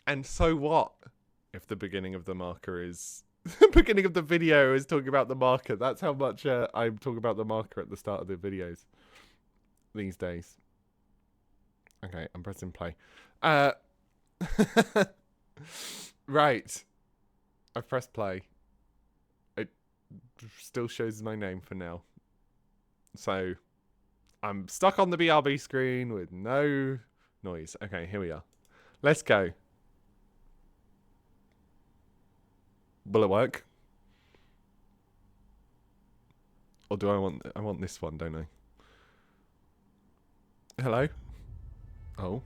And so what if the beginning of the marker is the beginning of the video is talking about the marker? That's how much I'm talking about the marker at the start of the videos these days. Okay, I'm pressing play. Uh, right. I've pressed play. It still shows my name for now. So I'm stuck on the BRB screen with no noise. Okay, here we are. Let's go. Will it work? Or do I want this one, don't I? Hello? Oh.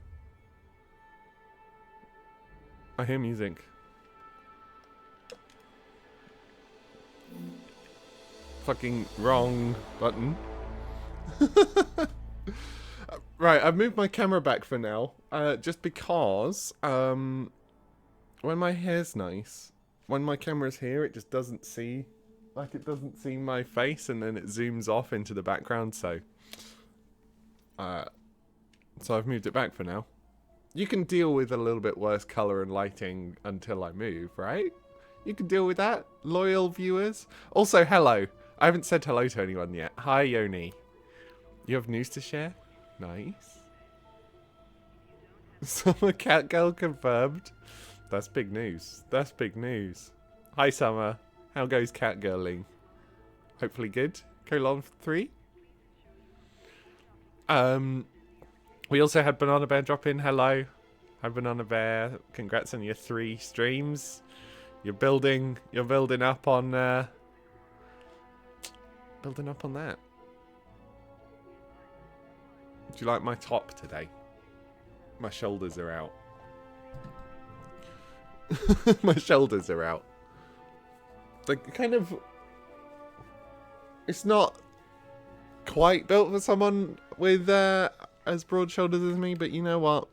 I hear music. Fucking wrong button. Right, I've moved my camera back for now. Just because when my hair's nice, when my camera's here, it just doesn't see, like it doesn't see my face, and then it zooms off into the background. Uh, so I've moved it back for now. You can deal with a little bit worse color and lighting until I move, right? You can deal with that, loyal viewers. Also, hello. I haven't said hello to anyone yet. Hi, Yoni. You have news to share? Nice. Summer Cat Girl confirmed. That's big news. That's big news. Hi, Summer. How goes cat girling? Hopefully good. Colon 3. We also had Banana Bear drop in. Hello. Hi, Banana Bear. Congrats on your 3 streams. You're building up on that. Do you like my top today? My shoulders are out. My shoulders are out. Like, kind of... It's not quite built for someone with as broad shoulders as me, but you know what?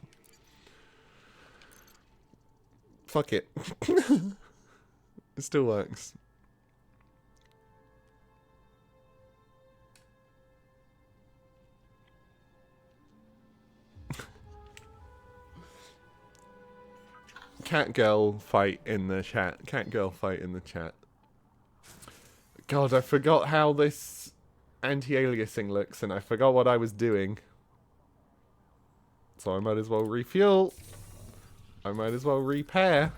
Fuck it. It still works. Cat girl fight in the chat. Cat girl fight in the chat. God, I forgot how this anti-aliasing looks, and I forgot what I was doing. So I might as well refuel. I might as well repair.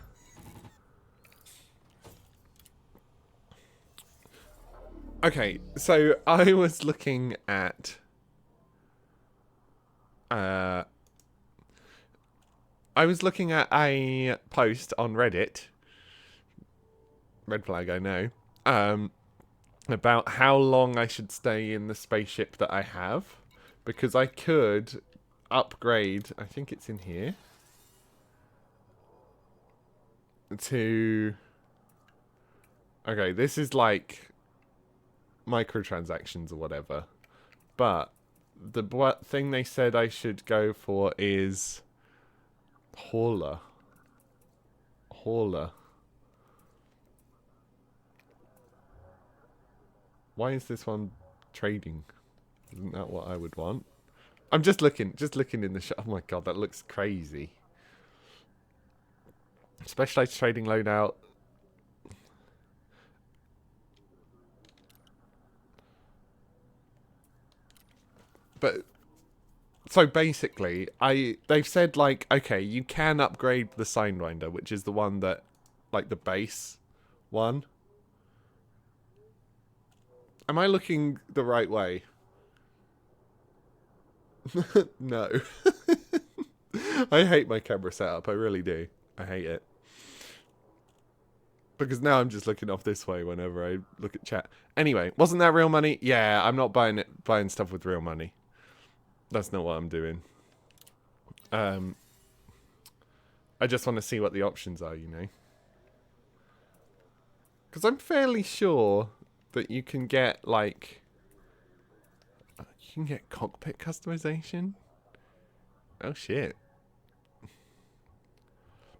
Okay, so I was looking at... I was looking at a post on Reddit. Red flag, I know. About how long I should stay in the spaceship that I have. Because I could upgrade, I think it's in here, to... Okay, this is like microtransactions or whatever. But the thing they said I should go for is Hauler. Why is this one trading? Isn't that what I would want? I'm just looking in the shop. Oh my god, that looks crazy. Specialized trading loadout. But so basically, they've said like, okay, you can upgrade the Sidewinder, which is the one that, like the base one. Am I looking the right way? No. I hate my camera setup. I really do. I hate it. Because now I'm just looking off this way whenever I look at chat. Anyway, wasn't that real money? Yeah, I'm not buying stuff with real money. That's not what I'm doing. I just want to see what the options are, you know. Because I'm fairly sure that you can get, like... You can get cockpit customization? Oh, shit.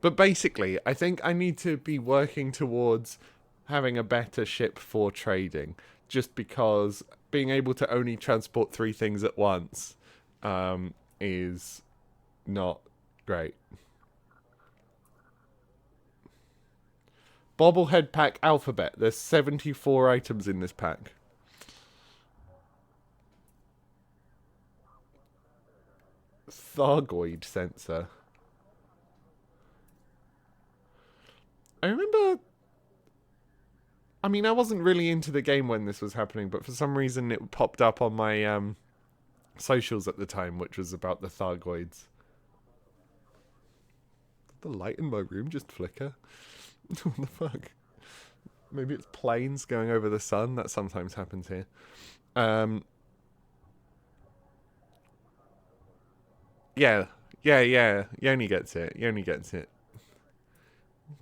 But basically, I think I need to be working towards having a better ship for trading. Just because being able to only transport 3 things at once is not great. Bobblehead pack alphabet. There's 74 items in this pack. Thargoid sensor. I remember... I mean, I wasn't really into the game when this was happening, but for some reason it popped up on my socials at the time, which was about the Thargoids. Did the light in my room just flicker? What the fuck? Maybe it's planes going over the sun. That sometimes happens here. Yeah. Yoni gets it. Yoni gets it.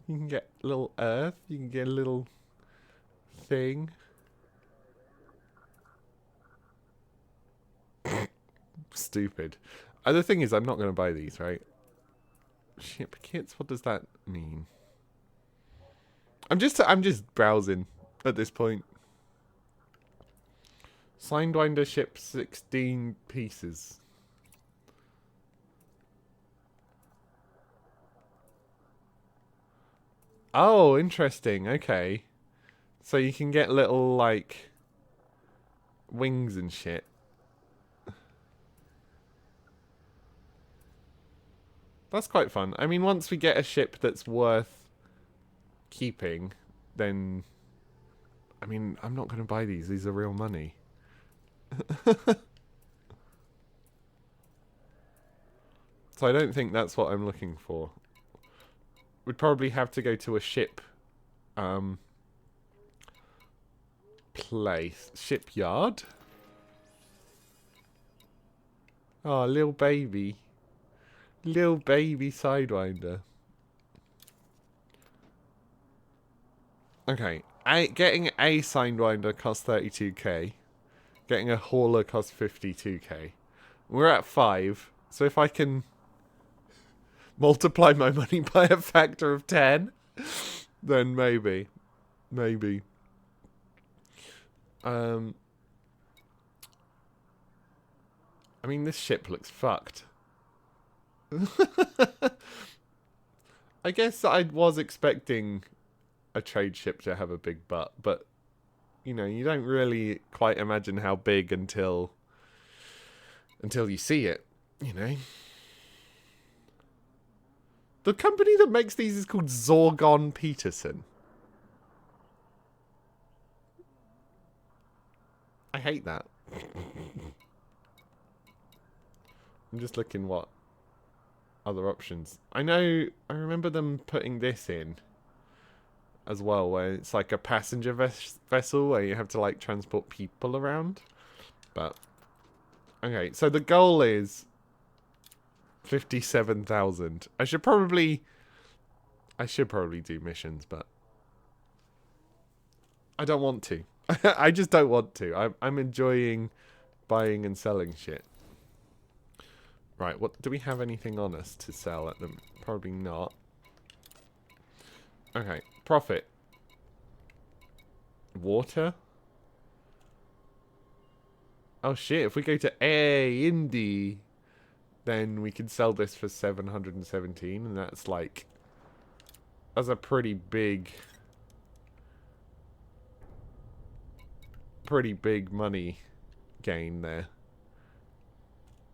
You can get a little earth. You can get a little thing. Stupid. The thing is, I'm not going to buy these, right? Ship kits. What does that mean? I'm just browsing at this point. Sidewinder ship 16 pieces. Oh, interesting. Okay. So you can get little, like, wings and shit. That's quite fun. I mean, once we get a ship that's worth keeping, then... I mean, I'm not going to buy these. These are real money. So I don't think that's what I'm looking for. We'd probably have to go to a ship place. Shipyard? Oh, little baby. Little baby Sidewinder. Okay. Getting a Sidewinder costs 32k. Getting a hauler costs 52k. We're at 5. So if I can multiply my money by a factor of 10, then maybe. Maybe. I mean, this ship looks fucked. I guess I was expecting a trade ship to have a big butt, but you know, you don't really quite imagine how big until you see it, you know. The company that makes these is called Zorgon Peterson. I hate that. I'm just looking what other options. I remember them putting this in as well, where it's like a passenger vessel where you have to like transport people around. But okay, so the goal is 57,000. I should probably do missions, but I don't want to. I just don't want to. I'm enjoying buying and selling shit. Right, what do we have anything on us to sell at them? Probably not. Okay, profit. Water? Oh shit, if we go to Indy, then we can sell this for 717, and that's like... That's a pretty big money gain there.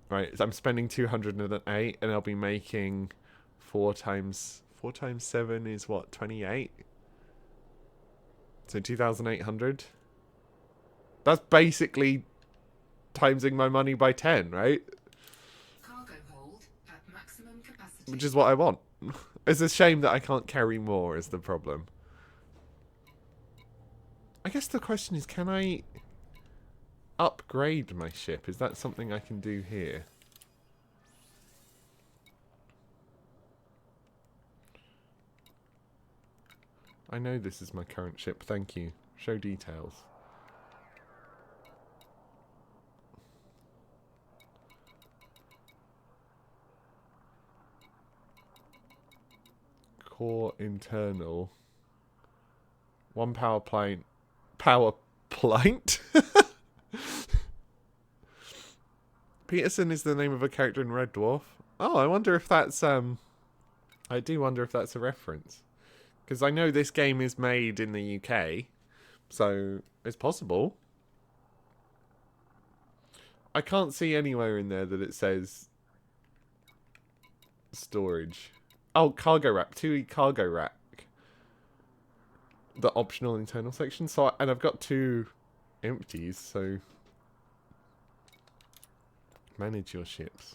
Right, so I'm spending 208, and I'll be making 4 times 7 is what, 28? So 2,800. That's basically timesing my money by 10, right? Cargo hold at maximum capacity. Which is what I want. It's a shame that I can't carry more is the problem. I guess the question is, can I upgrade my ship? Is that something I can do here? I know this is my current ship, thank you. Show details. Core internal. 1 power plant. Power plant? Peterson is the name of a character in Red Dwarf. Oh, I wonder if that's I do wonder if that's a reference. Because I know this game is made in the UK, so it's possible. I can't see anywhere in there that it says storage. Oh, cargo rack. 2E cargo rack. The optional internal section. So, and I've got 2 empties, so manage your ships.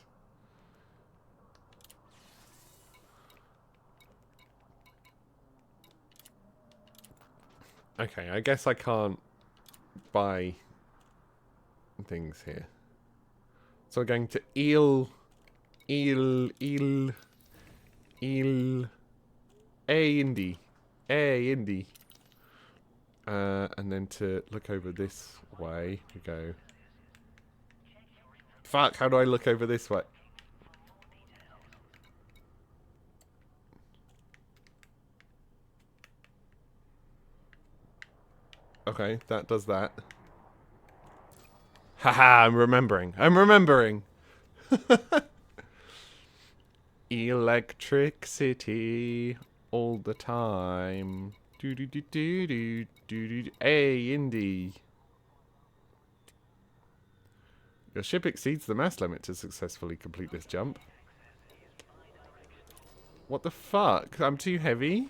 Okay, I guess I can't buy things here. So we're going to eel, Indy. And then to look over this way, we go. Fuck, how do I look over this way? Okay, that does that. Haha, I'm remembering. Electricity all the time. Hey, Indy. Your ship exceeds the mass limit to successfully complete this jump. What the fuck? I'm too heavy?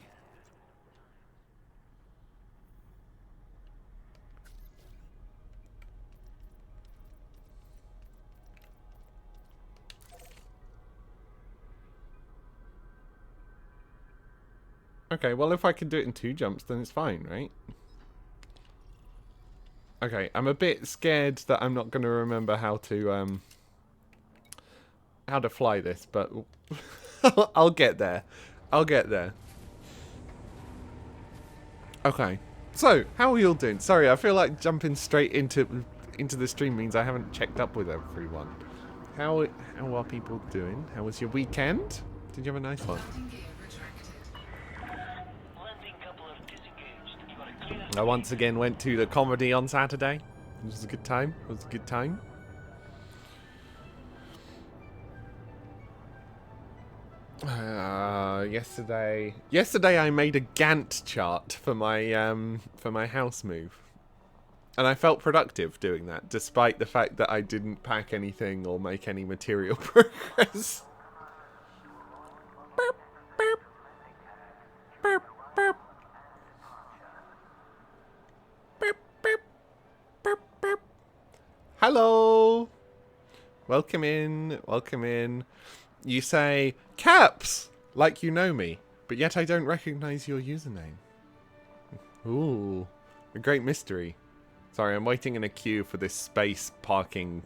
Okay, well if I can do it in 2 jumps, then it's fine, right? Okay, I'm a bit scared that I'm not going to remember how to fly this, but I'll get there. Okay, so how are you all doing? Sorry, I feel like jumping straight into the stream means I haven't checked up with everyone. How are people doing? How was your weekend? Did you have a nice one? Landing gear retracted. I once again went to the comedy on Saturday. It was a good time. Yesterday I made a Gantt chart for my house move. And I felt productive doing that, despite the fact that I didn't pack anything or make any material progress. Hello! Welcome in. You say, Caps! Like you know me, but yet I don't recognize your username. Ooh, a great mystery. Sorry, I'm waiting in a queue for this space parking.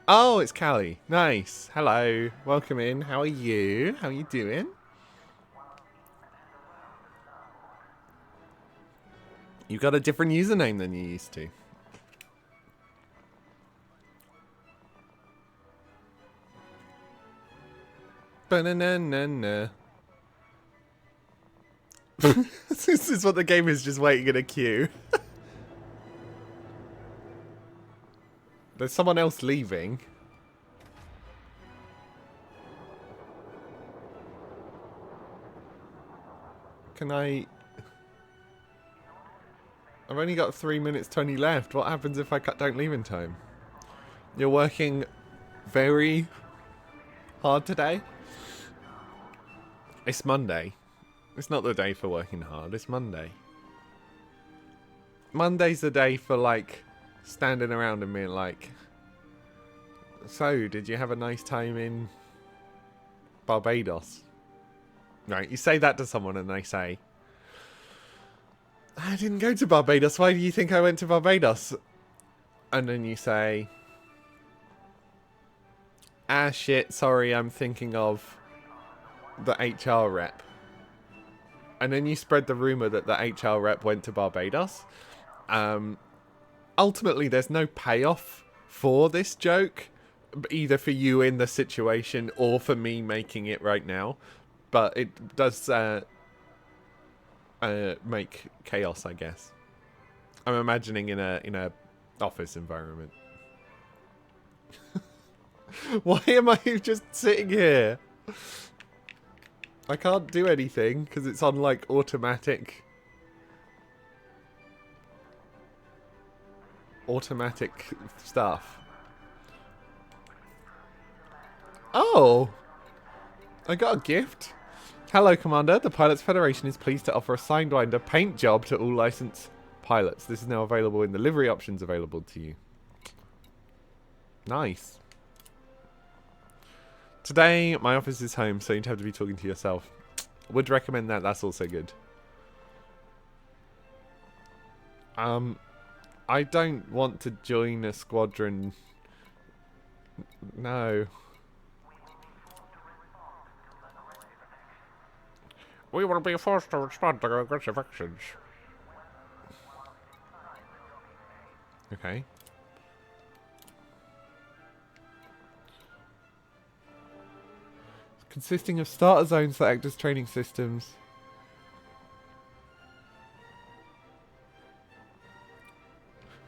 Oh, it's Callie. Nice. Hello. Welcome in. How are you? How are you doing? You got a different username than you used to. Ba-na-na-na-na. This is what the game is, just waiting in a queue. There's someone else leaving. Can I... I've only got 3 minutes 20 left. What happens if I don't leave in time? You're working very hard today? It's Monday. It's not the day for working hard. It's Monday. Monday's the day for, like, standing around and being like, so, did you have a nice time in Barbados? Right, you say that to someone and they say, I didn't go to Barbados. Why do you think I went to Barbados? And then you say, ah, shit, sorry, I'm thinking of the HR rep. And then you spread the rumor that the HR rep went to Barbados. Ultimately, there's no payoff for this joke, either for you in the situation or for me making it right now. But it does make chaos, I guess. I'm imagining in a office environment. Why am I just sitting here? I can't do anything because it's on like automatic stuff. Oh, I got a gift. Hello, Commander. The Pilots Federation is pleased to offer a Sidewinder paint job to all licensed pilots. This is now available in the livery options available to you. Nice. Today, my office is home, so you'd have to be talking to yourself. Would recommend that. That's also good. I don't want to join a squadron. No. We will be forced to respond to aggressive actions. Okay. Consisting of starter zones that act as training systems.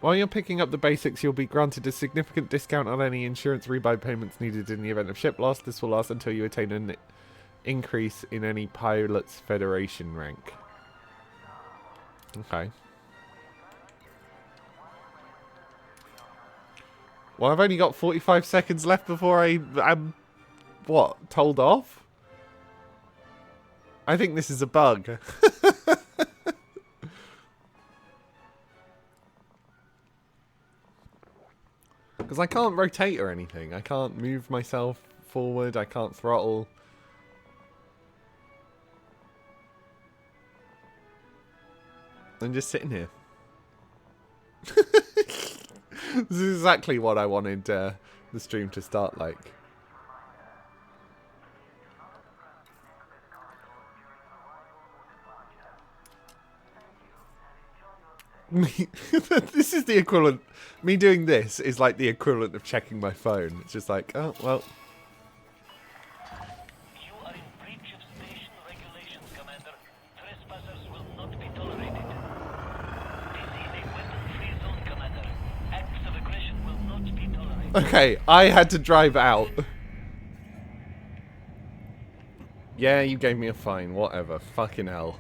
While you're picking up the basics, you'll be granted a significant discount on any insurance rebuy payments needed in the event of ship loss. This will last until you attain an increase in any Pilots Federation rank. Okay. Well, I've only got 45 seconds left before I'm what, told off? I think this is a bug. Because I can't rotate or anything. I can't move myself forward. I can't throttle. I'm just sitting here. This is exactly what I wanted the stream to start like. This is the equivalent. Me doing this is like the equivalent of checking my phone. It's just like, oh, well. You are in breach of station regulations, Commander. Trespassers will not be tolerated. This is a weapon-free zone, Commander. Acts of aggression will not be tolerated. Okay, I had to drive out. Yeah, you gave me a fine. Whatever. Fucking hell.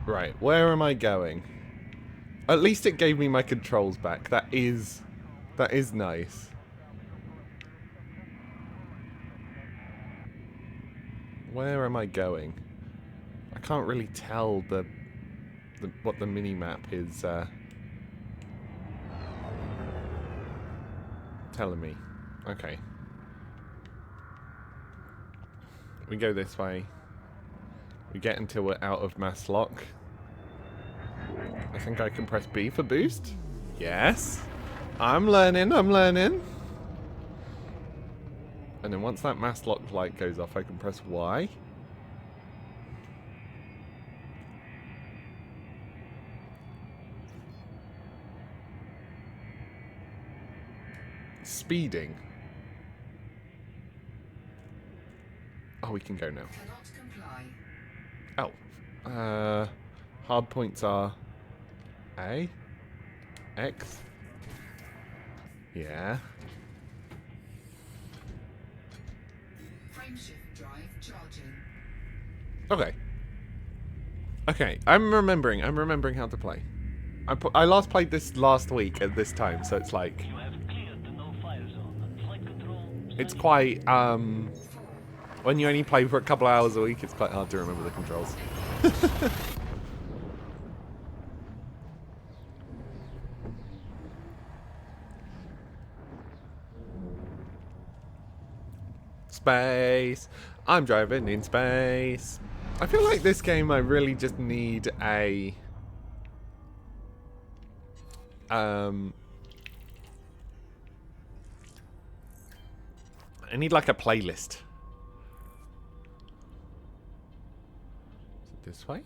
Right, where am I going? At least it gave me my controls back. That is nice. Where am I going? I can't really tell what the mini map is telling me. Okay. We go this way. We get until we're out of mass lock. I think I can press B for boost. Yes. I'm learning, I'm learning. And then once that mass lock light goes off, I can press Y. Speeding. Oh, we can go now. Cannot comply. Oh. Hard points are A, X. Yeah. Frameshift drive charging. Okay. Okay, I'm remembering how to play. I last played this last week at this time, so it's like You have cleared the no-fire zone. Flight control. it's quite when you only play for a couple of hours a week, it's quite hard to remember the controls. Space. I'm driving in space. I feel like this game I really just need a I need like a playlist. Is it this way?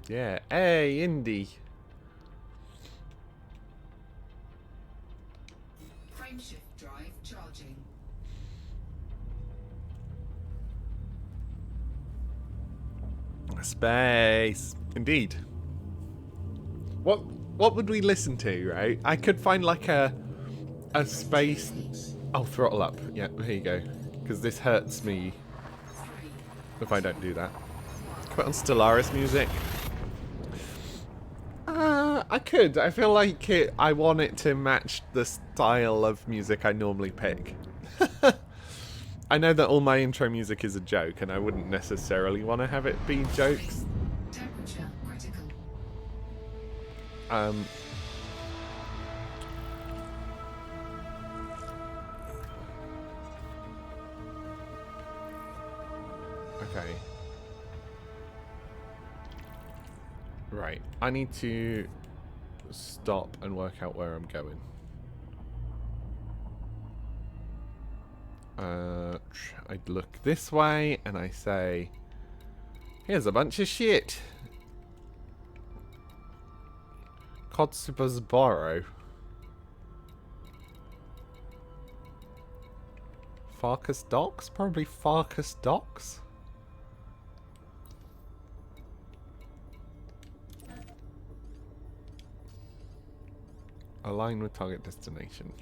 Yeah. Hey, Indy. Frameshift drive charging. Space. Indeed. What What would we listen to, right? I could find like a space... Oh, throttle up. Yeah, here you go. Because this hurts me if I don't do that. Put on Stellaris music. I could. I feel like I want it to match the style of music I normally pick. I know that all my intro music is a joke, and I wouldn't necessarily want to have it be jokes. Temperature critical. Okay. Right. I need to stop and work out where I'm going. I'd look this way and I say, here's a bunch of shit. Kotsuba's Borrow. Farkas Docks? Probably Farkas Docks? Align with target destination.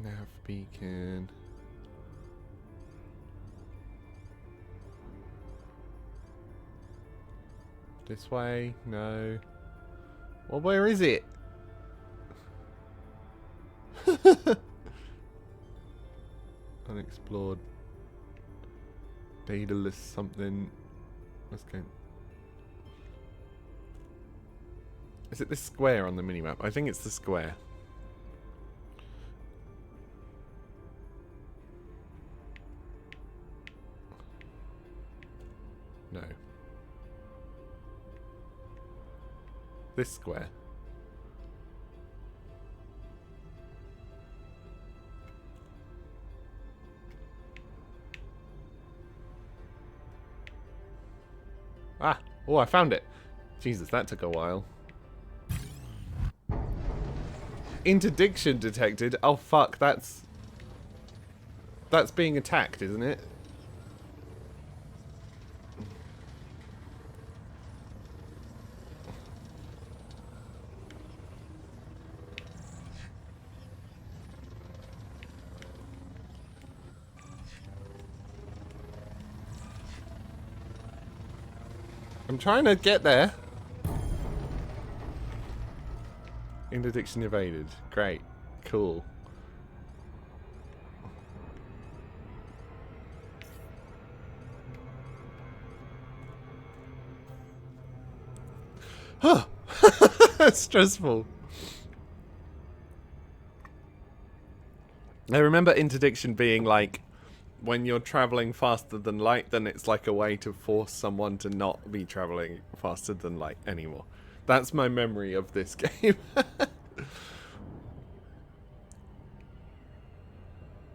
Nav beacon. This way? No. Well, where is it? Unexplored. Daedalus something. Let's go. Is it this square on the minimap? I think it's the square. No. This square. Ah! Oh, I found it! Jesus, that took a while. Interdiction detected. Oh fuck, that's being attacked, isn't it? I'm trying to get there. Interdiction evaded. Great. Cool. Huh. That's stressful. I remember interdiction being like, when you're traveling faster than light, then it's like a way to force someone to not be traveling faster than light anymore. That's my memory of this game.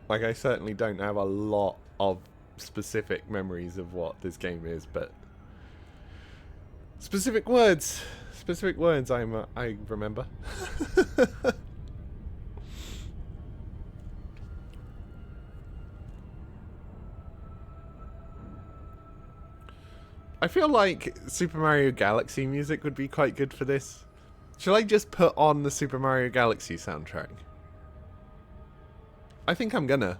Like, I certainly don't have a lot of specific memories of what this game is, but specific words I remember. I feel like Super Mario Galaxy music would be quite good for this. Shall I just put on the Super Mario Galaxy soundtrack? I think I'm gonna.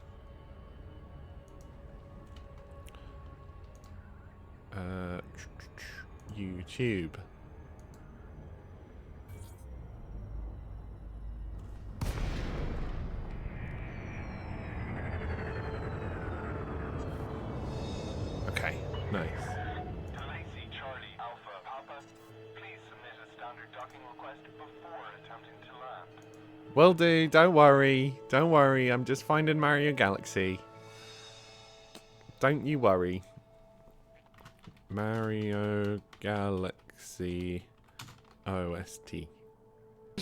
YouTube. Okay, nice. Charlie Alpha Papa, please submit a standard docking request before attempting to land. Will do, don't worry. Don't worry, I'm just finding Mario Galaxy. Don't you worry. Mario Galaxy OST.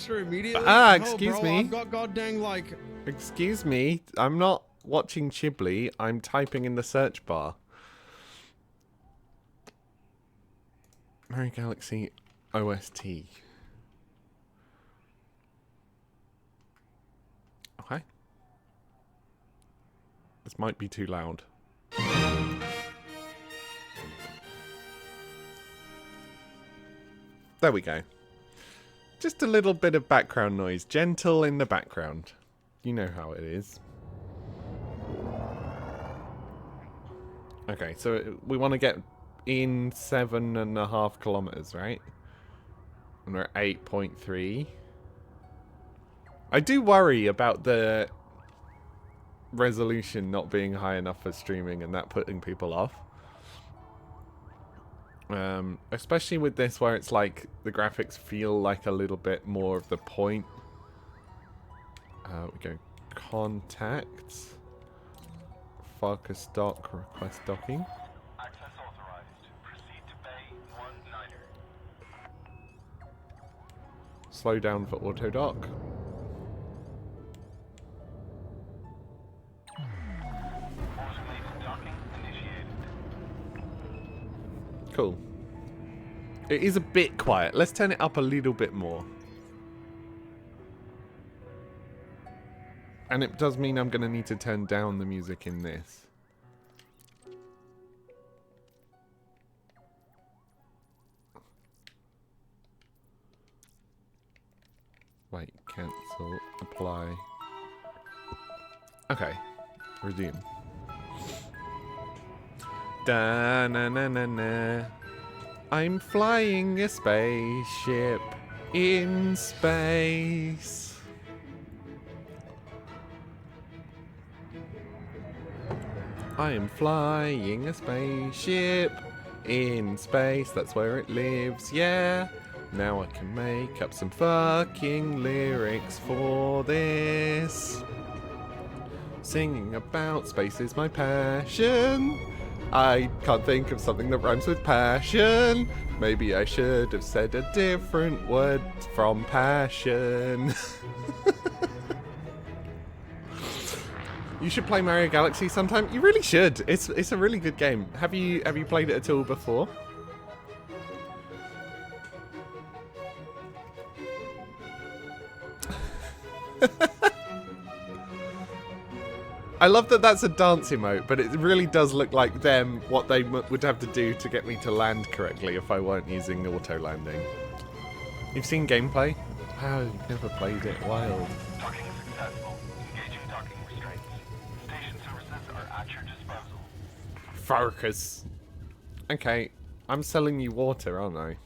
Immediately? Ah, No, excuse bro, me. I've got goddamn like. Excuse me, I'm not watching Chibli, I'm typing in the search bar. Mario Galaxy OST. Okay. This might be too loud. There we go. Just a little bit of background noise. Gentle in the background. You know how it is. Okay, so we want to get in 7.5 kilometers, right? And we're at 8.3. I do worry about the resolution not being high enough for streaming and that putting people off. Especially with this where it's like the graphics feel like a little bit more of the point. We go contacts. Focus dock, request docking. Access authorized. Proceed to bay 19er. Slow down for auto dock. Automated docking initiated. Cool. It is a bit quiet. Let's turn it up a little bit more. And it does mean I'm going to need to turn down the music in this. Wait, cancel, apply. Okay, resume. Da na na na na. I'm flying a spaceship in space. I am flying a spaceship in space. That's where it lives, yeah. Now I can make up some fucking lyrics for this. Singing about space is my passion. I can't think of something that rhymes with passion. Maybe I should have said a different word from passion. You should play Mario Galaxy sometime. You really should. It's a really good game. Have you played it at all before? I love that that's a dance emote, but it really does look like what they would have to do to get me to land correctly if I weren't using auto landing. You've seen gameplay? Wow, you've never played it. Wild. Docking successful. Engaging docking restraints. Station services are at your disposal. Focus. Okay, I'm selling you water, aren't I?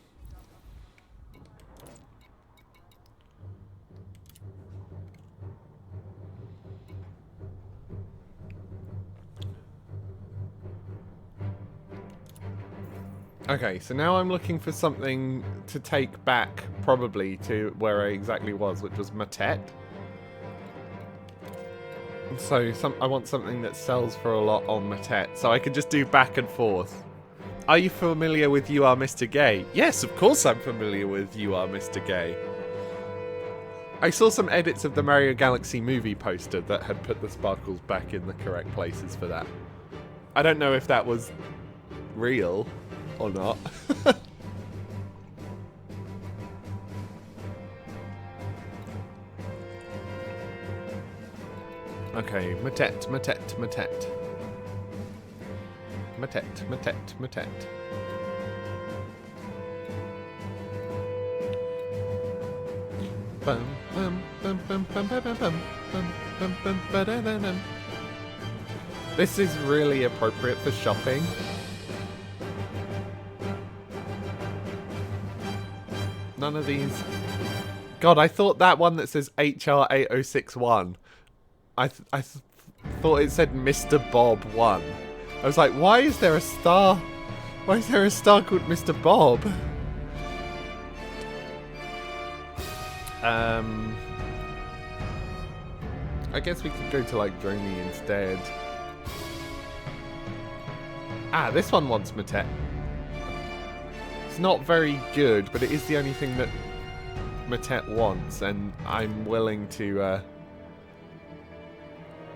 Okay, so now I'm looking for something to take back, probably, to where I exactly was, which was Matet. So I want something that sells for a lot on Matet, so I can just do back and forth. Are you familiar with You Are Mr. Gay? Yes, of course I'm familiar with You Are Mr. Gay. I saw some edits of the Mario Galaxy movie poster that had put the sparkles back in the correct places for that. I don't know if that was real or not. Okay, Matet. This is really appropriate for shopping. None of these. God, I thought that one that says HR 8061. I thought it said Mr. Bob 1. I was like, why is there a star? Why is there a star called Mr. Bob? I guess we could go to like Droney instead. Ah, this one wants Matet. It's not very good, but it is the only thing that Matet wants, and I'm willing to,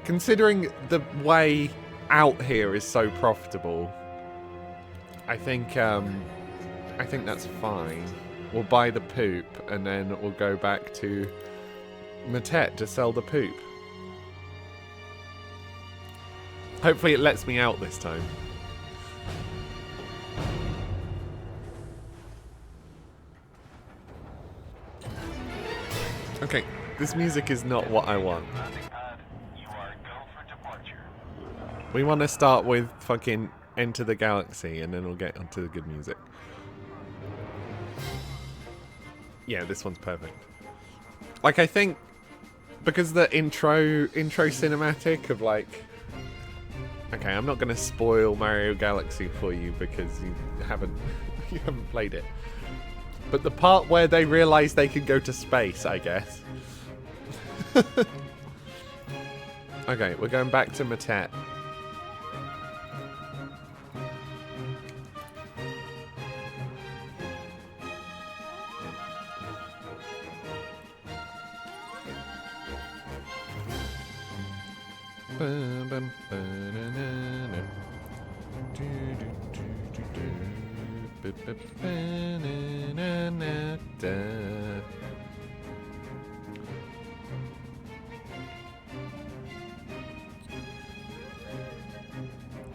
considering the way out here is so profitable, I think that's fine. We'll buy the poop, and then we'll go back to Matet to sell the poop. Hopefully it lets me out this time. Okay, this music is not what I want. Landing pad, you are go for departure. We want to start with fucking Enter the Galaxy, and then we'll get onto the good music. Yeah, this one's perfect. Like, I think because the intro cinematic of like, okay, I'm not gonna spoil Mario Galaxy for you because you haven't played it. But the part where they realize they can go to space, I guess. Okay, we're going back to Matet.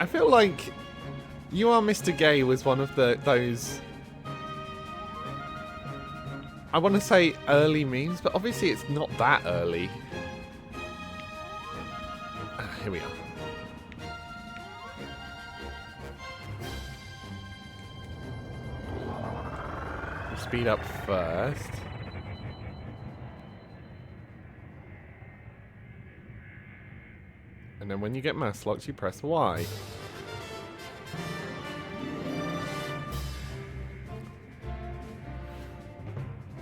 I feel like You Are Mr. Gay was one of those, I want to say early memes, but obviously it's not that early. Here we are. We'll speed up first. And then when you get mass locks, you press Y.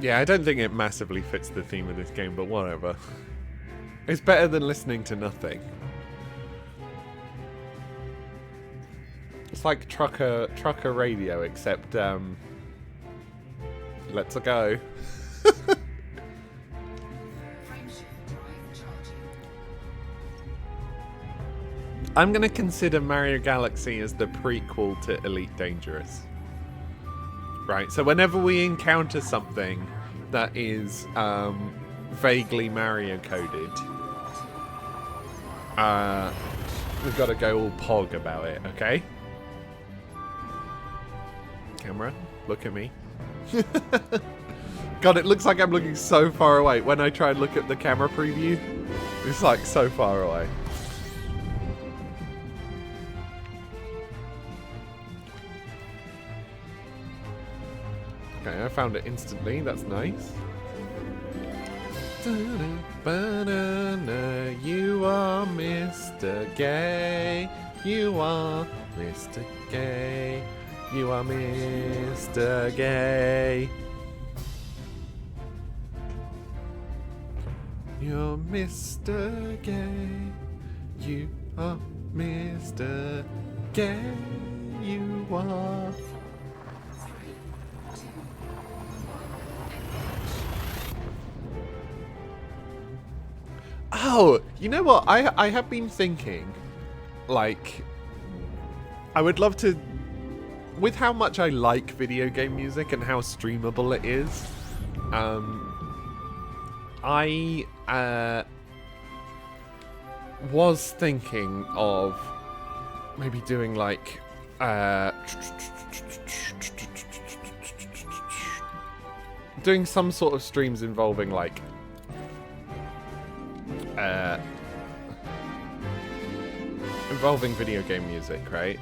Yeah, I don't think it massively fits the theme of this game, but whatever. It's better than listening to nothing. It's like trucker radio, except let's go. I'm gonna consider Mario Galaxy as the prequel to Elite Dangerous. Right, so whenever we encounter something that is vaguely Mario coded, we've got to go all pog about it, okay? Camera, look at me. God, it looks like I'm looking so far away. When I try and look at the camera preview, it's like so far away. Okay, I found it instantly. That's nice. Banana, you are Mr. Gay. You are Mr. Gay. You are Mr. Gay. You're Mr. Gay. You are Mr. Gay. You are. Oh, you know what? I have been thinking, like, I would love to, with how much I like video game music and how streamable it is, I was thinking of maybe doing like doing some sort of streams involving like involving video game music, right?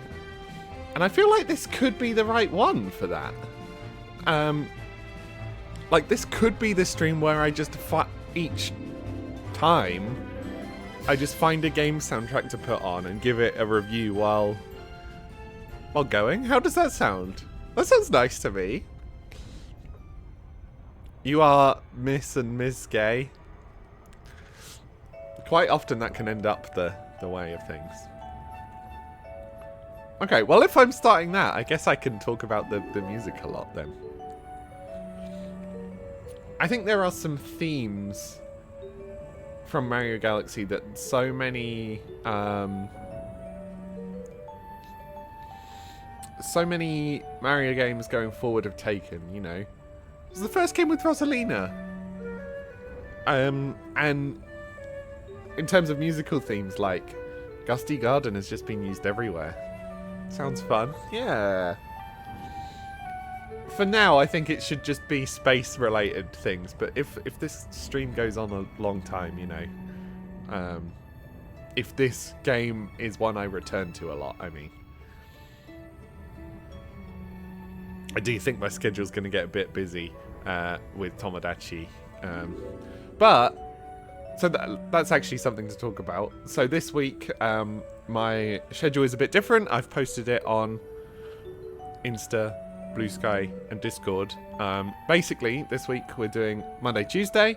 And I feel like this could be the right one for that. Like, this could be the stream where I just each time I just find a game soundtrack to put on and give it a review while going. How does that sound? That sounds nice to me. You are Miss and Ms. Gay. Quite often that can end up the way of things. Okay, well, if I'm starting that, I guess I can talk about the music a lot then. I think there are some themes from Mario Galaxy that so many Mario games going forward have taken, you know. It was the first game with Rosalina. And in terms of musical themes, like Gusty Garden has just been used everywhere. Sounds fun. Yeah. For now, I think it should just be space-related things. But if this stream goes on a long time, you know, if this game is one I return to a lot, I mean, I do think my schedule's going to get a bit busy with Tomodachi, but. So that's actually something to talk about. So this week, my schedule is a bit different. I've posted it on Insta, Blue Sky, and Discord. Basically, this week we're doing Monday, Tuesday,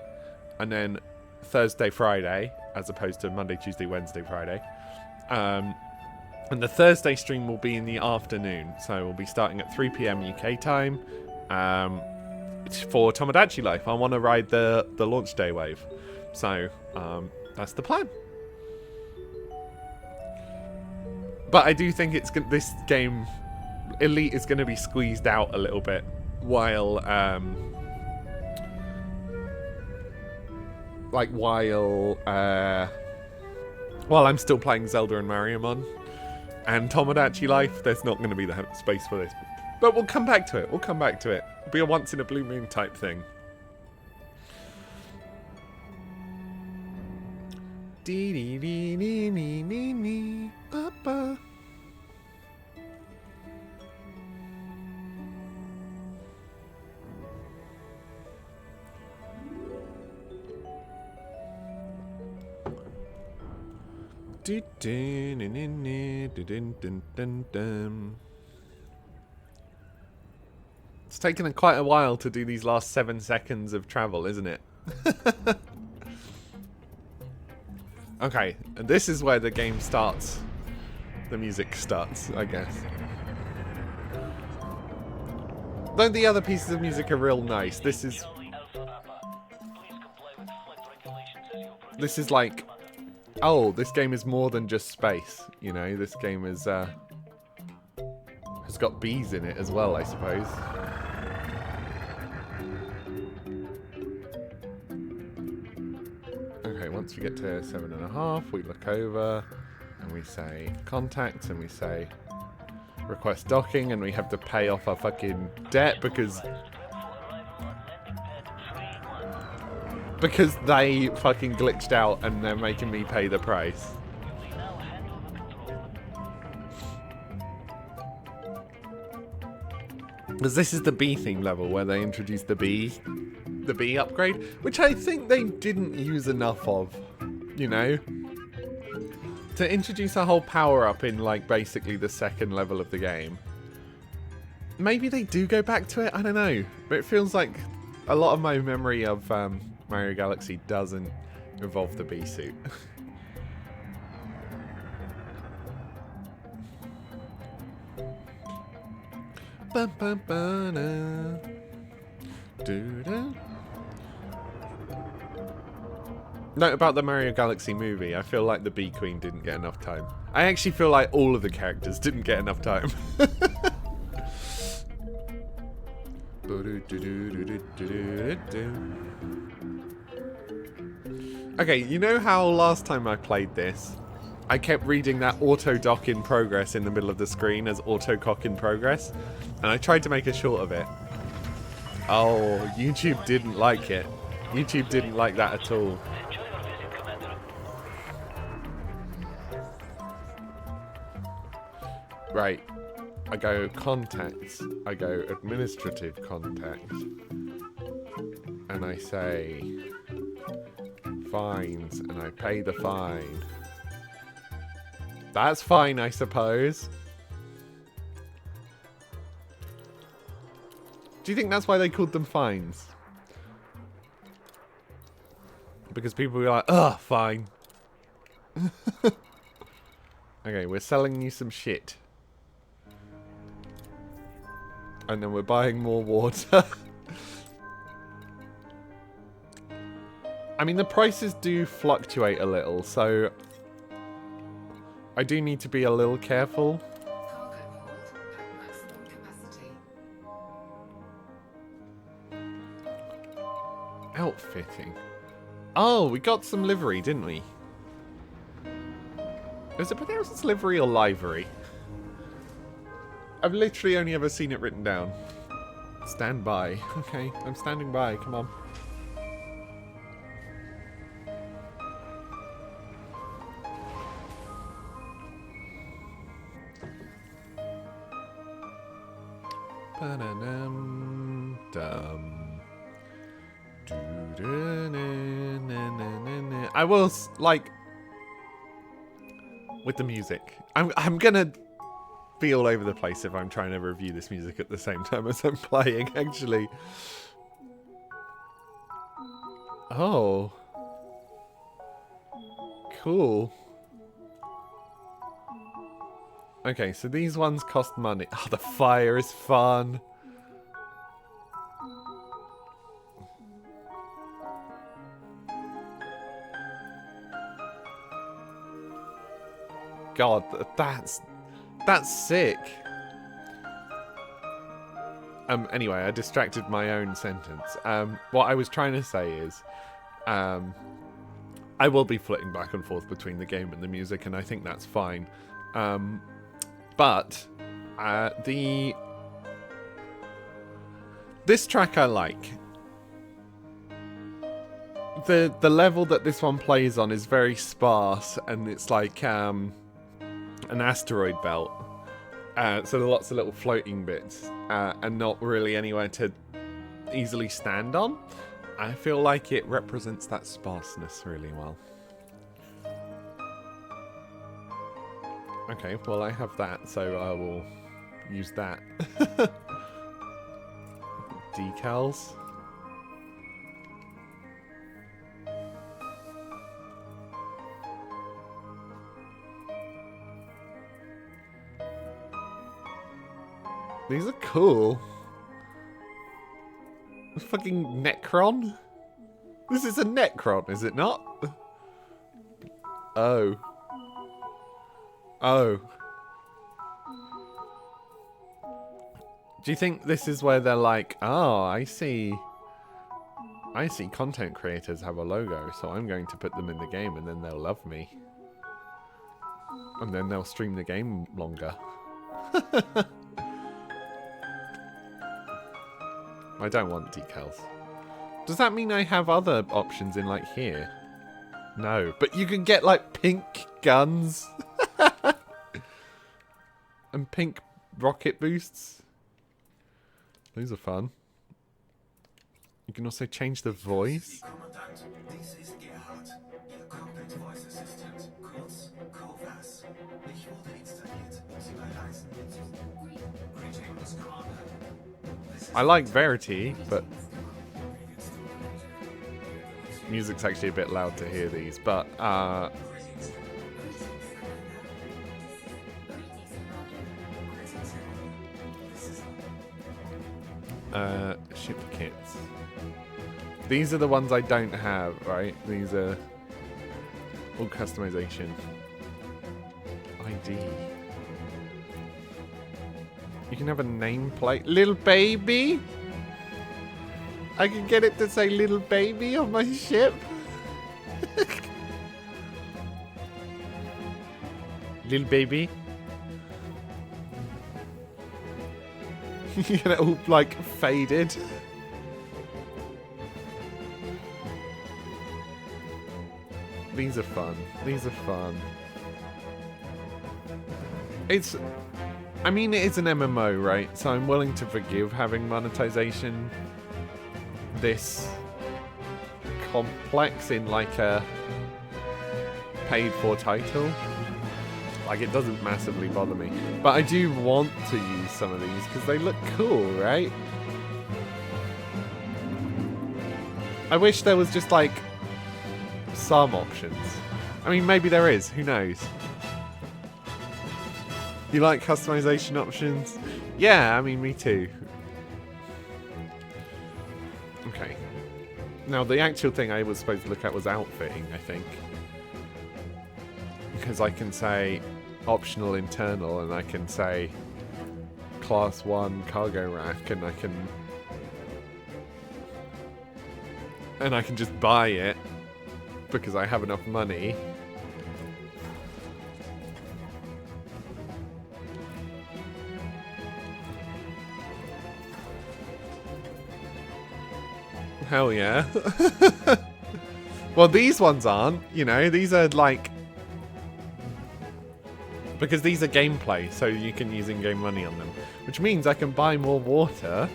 and then Thursday, Friday, as opposed to Monday, Tuesday, Wednesday, Friday. And the Thursday stream will be in the afternoon. So we'll be starting at 3 PM UK time for Tomodachi Life. I want to ride the launch day wave. So, that's the plan. But I do think this game, Elite, is going to be squeezed out a little bit while I'm still playing Zelda and Mariamon. And Tomodachi Life, there's not going to be the space for this. But we'll come back to it. It'll be a once in a blue moon type thing. Dee dee dee dee dee dee dee ba ba. It's taken quite a while to do these last 7 seconds of travel, isn't it? Okay, and this is where the game starts. The music starts, I guess. Though the other pieces of music are real nice. This is like, oh, this game is more than just space. You know, this game is has got bees in it as well, I suppose. Okay, once we get to 7.5, we look over and we say contact and we say request docking, and we have to pay off our fucking debt because they fucking glitched out and they're making me pay the price. Because this is the bee theme level where they introduced the bee upgrade, which I think they didn't use enough of, you know? To introduce a whole power-up in, like, basically the second level of the game. Maybe they do go back to it, I don't know. But it feels like a lot of my memory of Mario Galaxy doesn't involve the bee suit. Ba ba ba da. Do da. Note about the Mario Galaxy movie, I feel like the Bee Queen didn't get enough time. I actually feel like all of the characters didn't get enough time. Okay, you know how last time I played this, I kept reading that auto dock in progress in the middle of the screen as auto cock in progress, and I tried to make a short of it. Oh, YouTube didn't like it. YouTube didn't like that at all. Right, I go contacts, I go administrative contact, and I say fines, and I pay the fine. That's fine, I suppose. Do you think that's why they called them fines? Because people were like, ugh, fine. Okay, we're selling you some shit. And then we're buying more water. I mean, the prices do fluctuate a little, so I do need to be a little careful. Cargo hold at maximum capacity. Outfitting. Oh, we got some livery, didn't we? Is it pronounced livery or livery? I've literally only ever seen it written down. Stand by. Okay, I'm standing by. Come on. Ba-da-dum, dum. Do-do-na-na-na-na-na. I will like with the music. I'm gonna be all over the place if I'm trying to review this music at the same time as I'm playing. Actually. Oh. Cool. Okay, so these ones cost money. Oh, the fire is fun. God, that's sick. Anyway, I distracted my own sentence. What I was trying to say is, I will be flitting back and forth between the game and the music, and I think that's fine. But this track I like. The level that this one plays on is very sparse, and it's like an asteroid belt. So there are lots of little floating bits, and not really anywhere to easily stand on. I feel like it represents that sparseness really well. Okay, well I have that, so I will use that. Decals. These are cool. Fucking Necron? This is a Necron, is it not? Oh. Oh. Do you think this is where they're like, oh, I see content creators have a logo, so I'm going to put them in the game and then they'll love me. And then they'll stream the game longer. I don't want decals. Does that mean I have other options in like here? No, but you can get like pink guns. And pink rocket boosts. Those are fun. You can also change the voice. Kommandant, dies ist Gerhard, Ihr Cockpit Voice Assistant, kurz COVAS. Ich wurde installiert, Sie bereisen Greetings, Commander. I like Verity, but music's actually a bit loud to hear these, but ship kits. These are the ones I don't have, right? These are all customization. ID. You can have a nameplate. Little baby? I can get it to say little baby on my ship? Little baby? You get it all like faded. These are fun. These are fun. I mean, it is an MMO, right? So I'm willing to forgive having monetization this complex in like a paid for title. Like, it doesn't massively bother me. But I do want to use some of these because they look cool, right? I wish there was just like some options. I mean, maybe there is. Who knows? You like customization options? Yeah, I mean, me too. Okay. Now, the actual thing I was supposed to look at was outfitting, I think. Because I can say optional internal, and I can say class 1 cargo rack, and I can just buy it because I have enough money. Hell yeah. Well, these ones aren't, you know, these are like... Because these are gameplay, so you can use in-game money on them. Which means I can buy more water.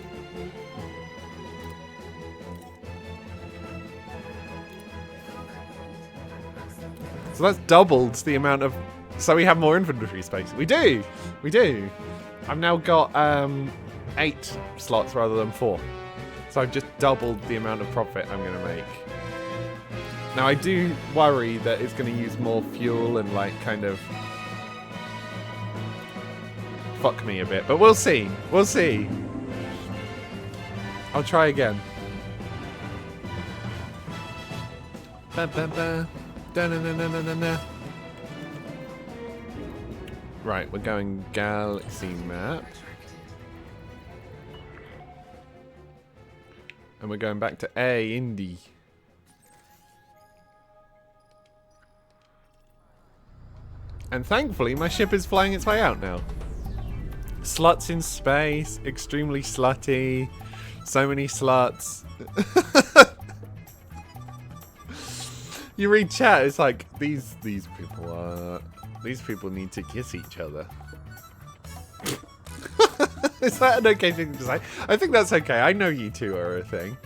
So that's doubled the amount of... So we have more inventory space. We do! We do! I've now got 8 slots rather than 4. So I've just doubled the amount of profit I'm going to make. Now I do worry that it's going to use more fuel and like kind of... fuck me a bit, but we'll see. We'll see. I'll try again. Ba ba ba. Da na na na na na na. Right, we're going galaxy map. And we're going back to A, Indy. And thankfully my ship is flying its way out now. Sluts in space, extremely slutty, so many sluts. You read chat, it's like these people need to kiss each other. Is that an okay thing to say? I think that's okay. I know you two are a thing.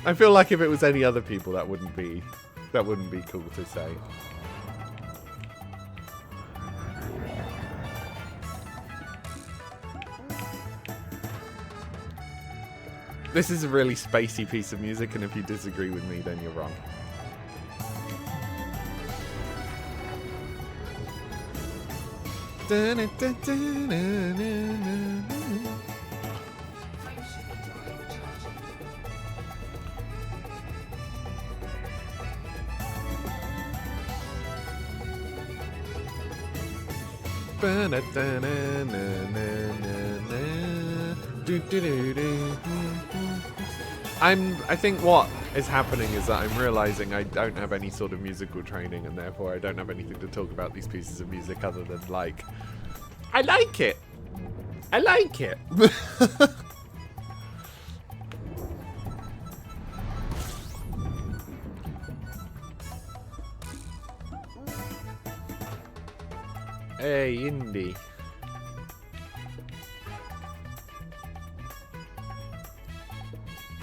I feel like if it was any other people, that wouldn't be cool to say. This is a really spacey piece of music, and if you disagree with me, then you're wrong. I think what is happening is that I'm realizing I don't have any sort of musical training, and therefore I don't have anything to talk about these pieces of music other than like, I like it. I like it. Hey, Indy.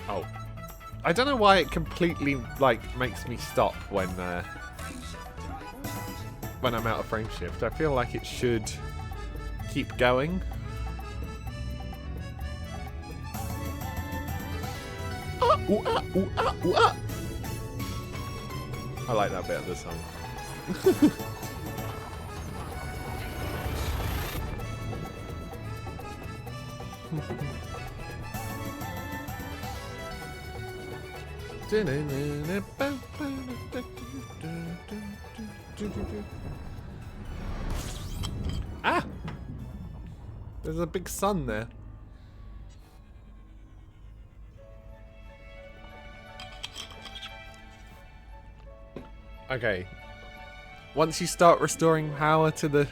Oh. I don't know why it completely, like, makes me stop when I'm out of frame shift. I feel like it should keep going. Ah, ooh, ah, ooh, ah, ooh, ah. I like that bit of the song. Ah! There's a big sun there. Okay. Once you start restoring power to the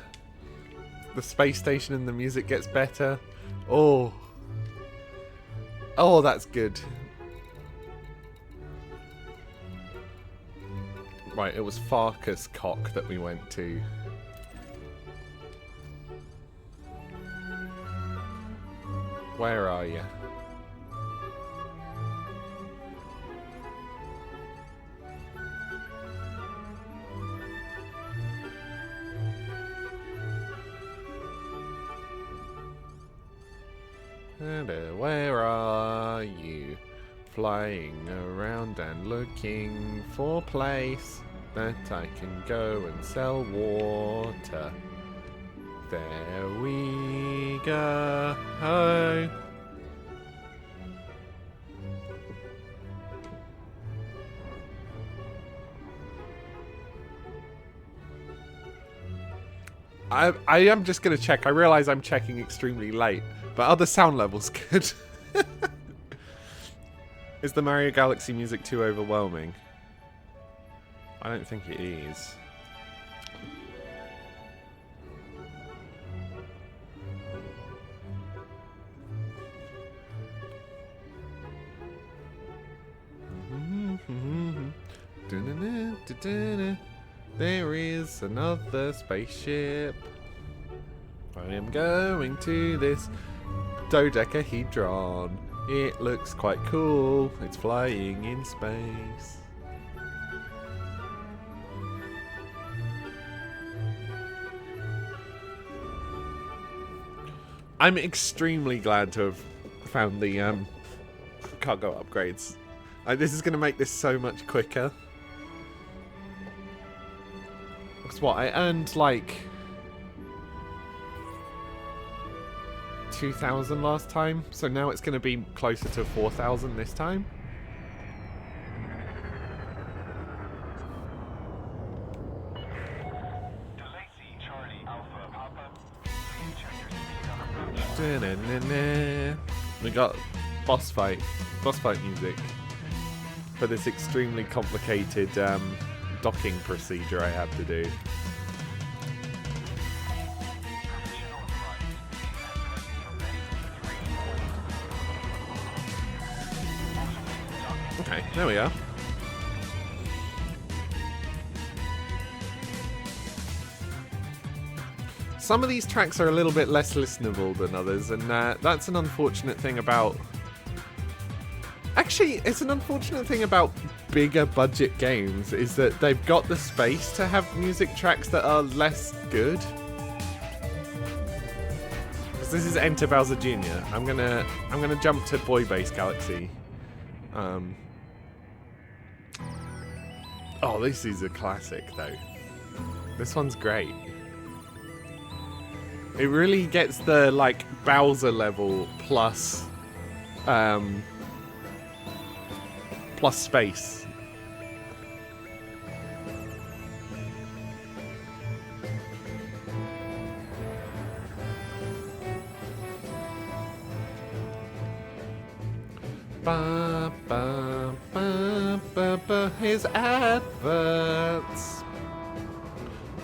space station and the music gets better. Oh. Oh, that's good. Right, it was Farkas Cock that we went to. Where are you? And where are you? Flying around and looking for a place that I can go and sell water. There we go. I am just going to check. I realize I'm checking extremely late, but are the sound levels good? Is the Mario Galaxy music too overwhelming? I don't think it is. There is another spaceship. I am going to this dodecahedron. It looks quite cool. It's flying in space. I'm extremely glad to have found the cargo upgrades. This is going to make this so much quicker. That's what I earned, like 2,000 last time, so now it's going to be closer to 4,000 this time. DeLacy, Charlie, Alpha, Papa. Please check your speed on approach. Da-na-na-na. We got boss fight music for this extremely complicated docking procedure I have to do. Provisional flight. Ready for 3. Okay, there we are. Some of these tracks are a little bit less listenable than others, and that's an unfortunate thing about... Actually, it's an unfortunate thing about bigger budget games, is that they've got the space to have music tracks that are less good. Because this is Enter Bowser Jr. I'm gonna jump to Boy Base Galaxy. Oh, this is a classic though. This one's great. It really gets the like Bowser level plus plus space. Ba ba ba ba ba. His adverts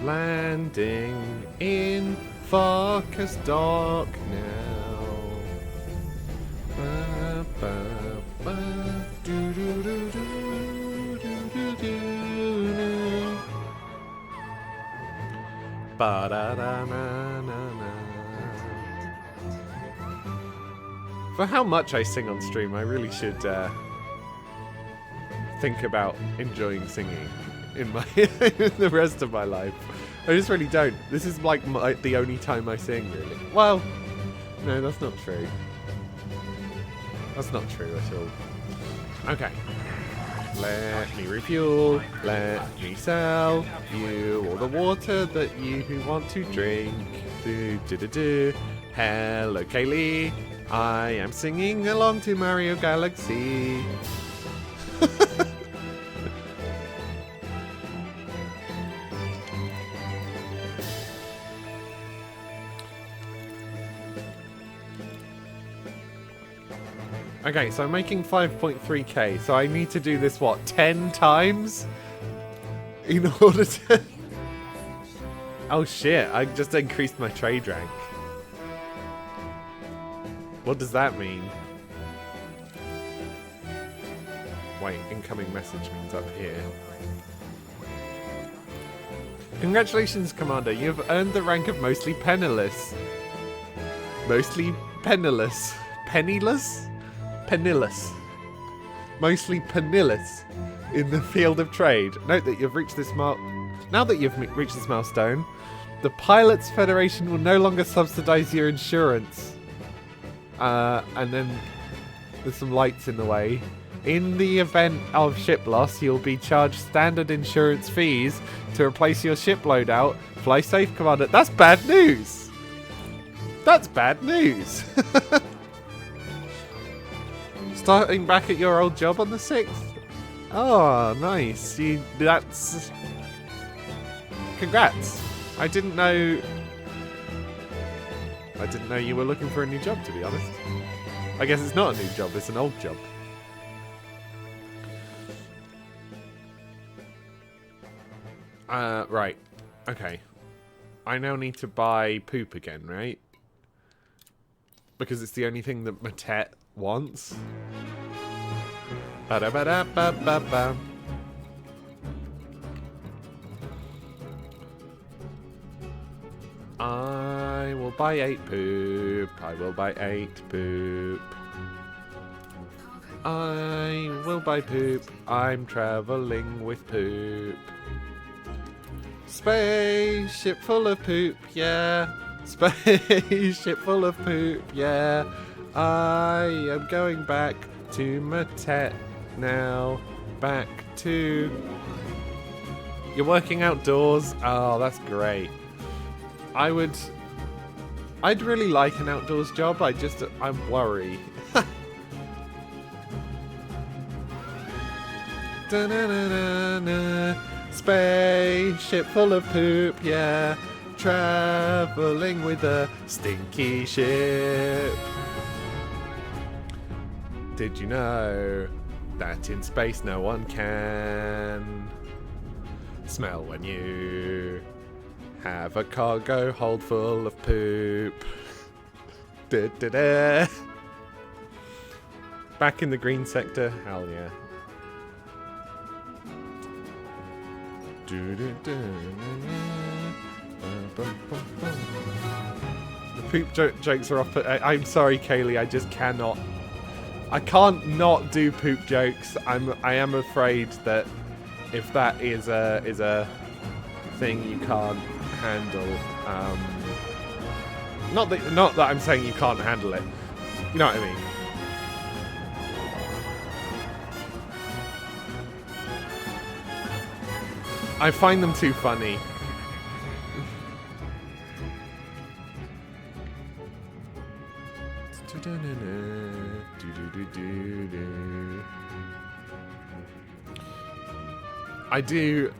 landing in Farkas Dock now. Ba ba ba. Do do do do do do do. Ba da da na na na. For how much I sing on stream, I really should think about enjoying singing in my in the rest of my life. I just really don't. This is like the only time I sing, really. Well, no, that's not true. That's not true at all. Okay. Let me refuel. Let me sell you all the water that you want to drink. Do do do do. Hello, Kaylee. I am singing along to Mario Galaxy. Okay, so I'm making 5.3k, so I need to do this, what, 10 times? In order to... Oh shit, I just increased my trade rank. What does that mean? Wait, incoming message means up here. Congratulations, Commander, you have earned the rank of mostly penniless. Mostly penniless. Penniless? Penniless. Mostly penniless in the field of trade. Note that you've reached this Now that you've reached this milestone, the Pilots Federation will no longer subsidize your insurance. And then there's some lights in the way. In the event of ship loss, you'll be charged standard insurance fees to replace your ship loadout. Fly safe, Commander. That's bad news! That's bad news! Starting back at your old job on the 6th? Oh, nice. That's... Congrats. I didn't know you were looking for a new job, to be honest. I guess it's not a new job, it's an old job. Right. Okay. I now need to buy poop again, right? Because it's the only thing that Matet wants. Ba-da-ba-da-ba-ba-ba. I will buy 8 poop. I will buy 8 poop. I will buy poop. I'm traveling with poop. Spaceship full of poop, yeah. Spaceship full of poop, yeah. I am going back to Matet now. Back to... You're working outdoors? Oh, that's great. I'd really like an outdoors job, I'm worried. Da-na-na-na-na. Spaceship full of poop, yeah. Traveling with a stinky ship. Did you know that in space no one can smell when you have a cargo hold full of poop? Da-da-da. Back in the green sector, hell yeah. The poop jokes are off. I'm sorry, Kaylee. I just cannot. I can't not do poop jokes. I am afraid that if that is a thing you can't handle. Not that I'm saying you can't handle it. You know what I mean. I find them too funny. I do.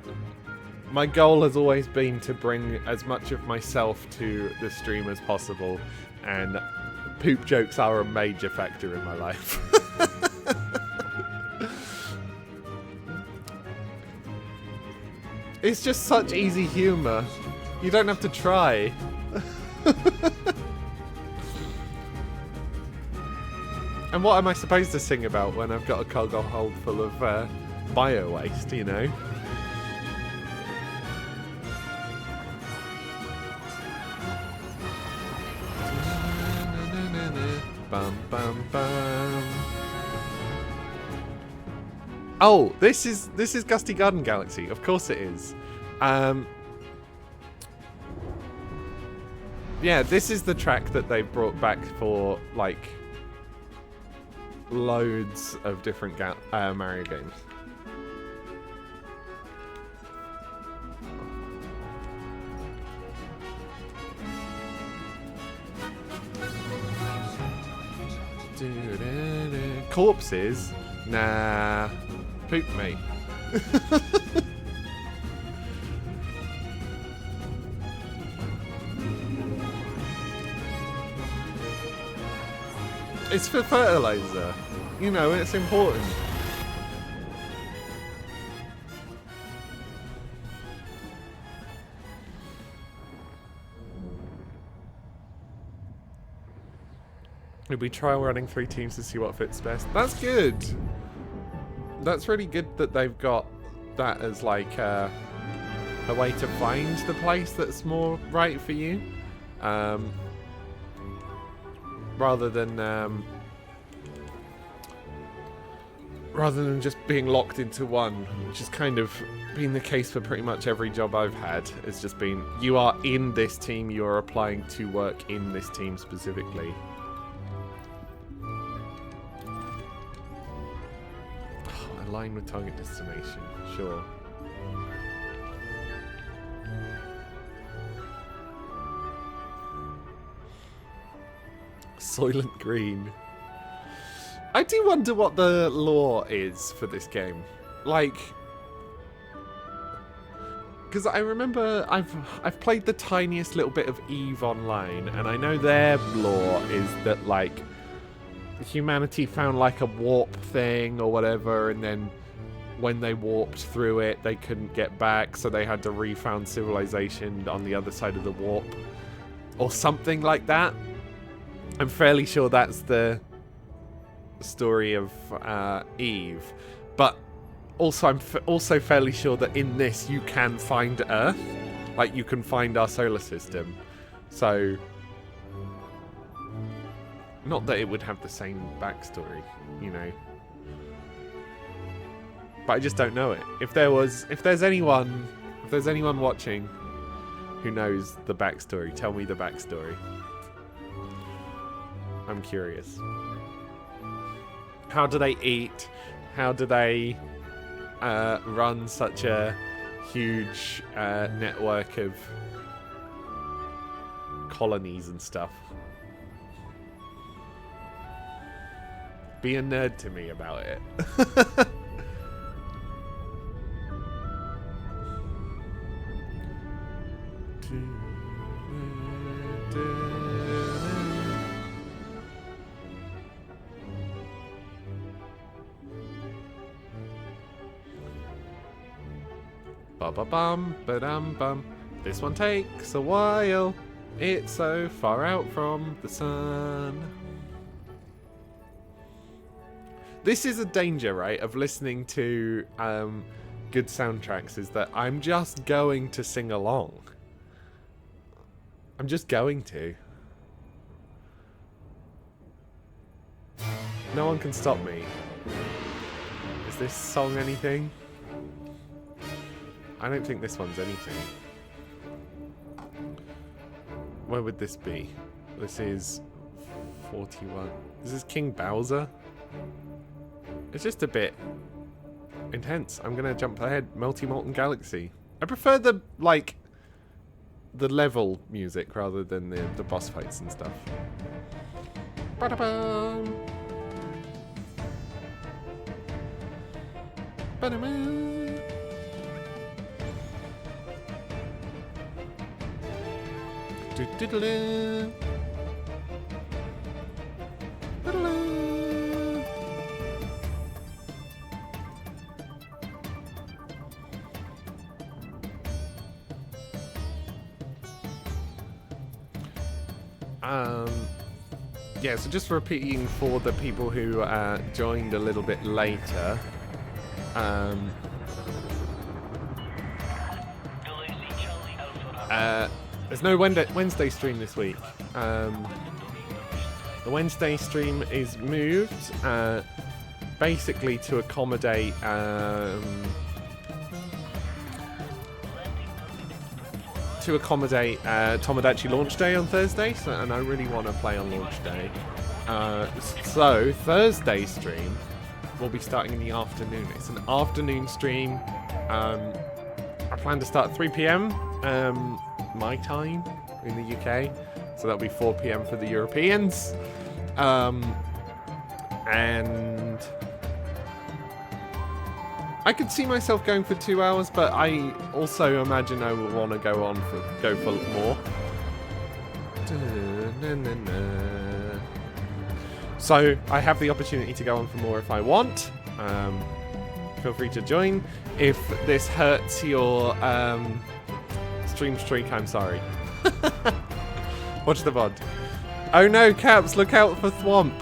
My goal has always been to bring as much of myself to the stream as possible, and poop jokes are a major factor in my life. It's just such easy humour. You don't have to try. And what am I supposed to sing about when I've got a cargo hold full of bio waste, you know? Bum bum bum. Oh, this is Gusty Garden Galaxy. Of course it is. Yeah, this is the track that they brought back for like loads of different Mario games. Corpses? Nah. Poop, mate. It's for fertilizer. You know, it's important. We try running 3 teams to see what fits best. That's good. That's really good that they've got that as like a way to find the place that's more right for you, rather than just being locked into one, which has kind of been the case for pretty much every job I've had. It's just been, you are in this team, you are applying to work in this team specifically. Align with target destination, sure. Soylent Green. I do wonder what the lore is for this game. Like, because I remember I've played the tiniest little bit of EVE Online, and I know their lore is that like humanity found like a warp thing or whatever, and then when they warped through it they couldn't get back, so they had to refound civilization on the other side of the warp or something like that. I'm fairly sure that's the story of EVE, but also I'm also fairly sure that in this you can find Earth, like you can find our solar system, So, not that it would have the same backstory, you know. But I just don't know it. If there's anyone watching who knows the backstory, tell me the backstory. I'm curious. How do they eat? How do they run such a huge network of colonies and stuff? Be a nerd to me about it. Ba-ba-bum, ba-dum-bum. This one takes a while. It's so far out from the sun. This is a danger, right, of listening to good soundtracks, is that I'm just going to sing along. I'm just going to. No one can stop me. Is this song anything? I don't think this one's anything. Where would this be? This is 41. This is King Bowser. It's just a bit intense. I'm gonna jump ahead. Multi Molten Galaxy. I prefer the level music rather than the boss fights and stuff. Ba-da-bum. Ba-da-bum. Do-do-do-do. Ba-da-bum. Yeah, so just repeating for the people who joined a little bit later. There's no Wednesday stream this week. The Wednesday stream is moved basically to accommodate Tomodachi launch day on Thursday, and I really want to play on launch day. So Thursday stream will be starting in the afternoon. It's an afternoon stream. I plan to start at 3 PM my time in the UK, so that'll be 4 PM for the Europeans. And I could see myself going for 2 hours, but I also imagine I will want to go for more. So I have the opportunity to go on for more if I want. Feel free to join. If this hurts your stream streak, I'm sorry. Watch the VOD. Oh no, Caps, look out for Thwomp.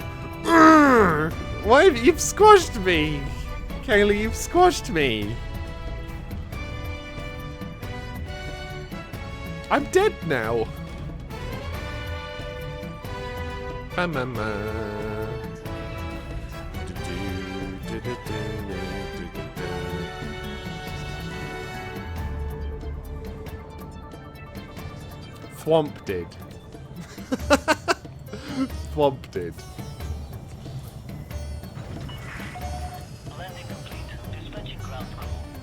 Why have you've squashed me? Kaylee, you've squashed me. I'm dead now. Thwomp did. Thwomp did.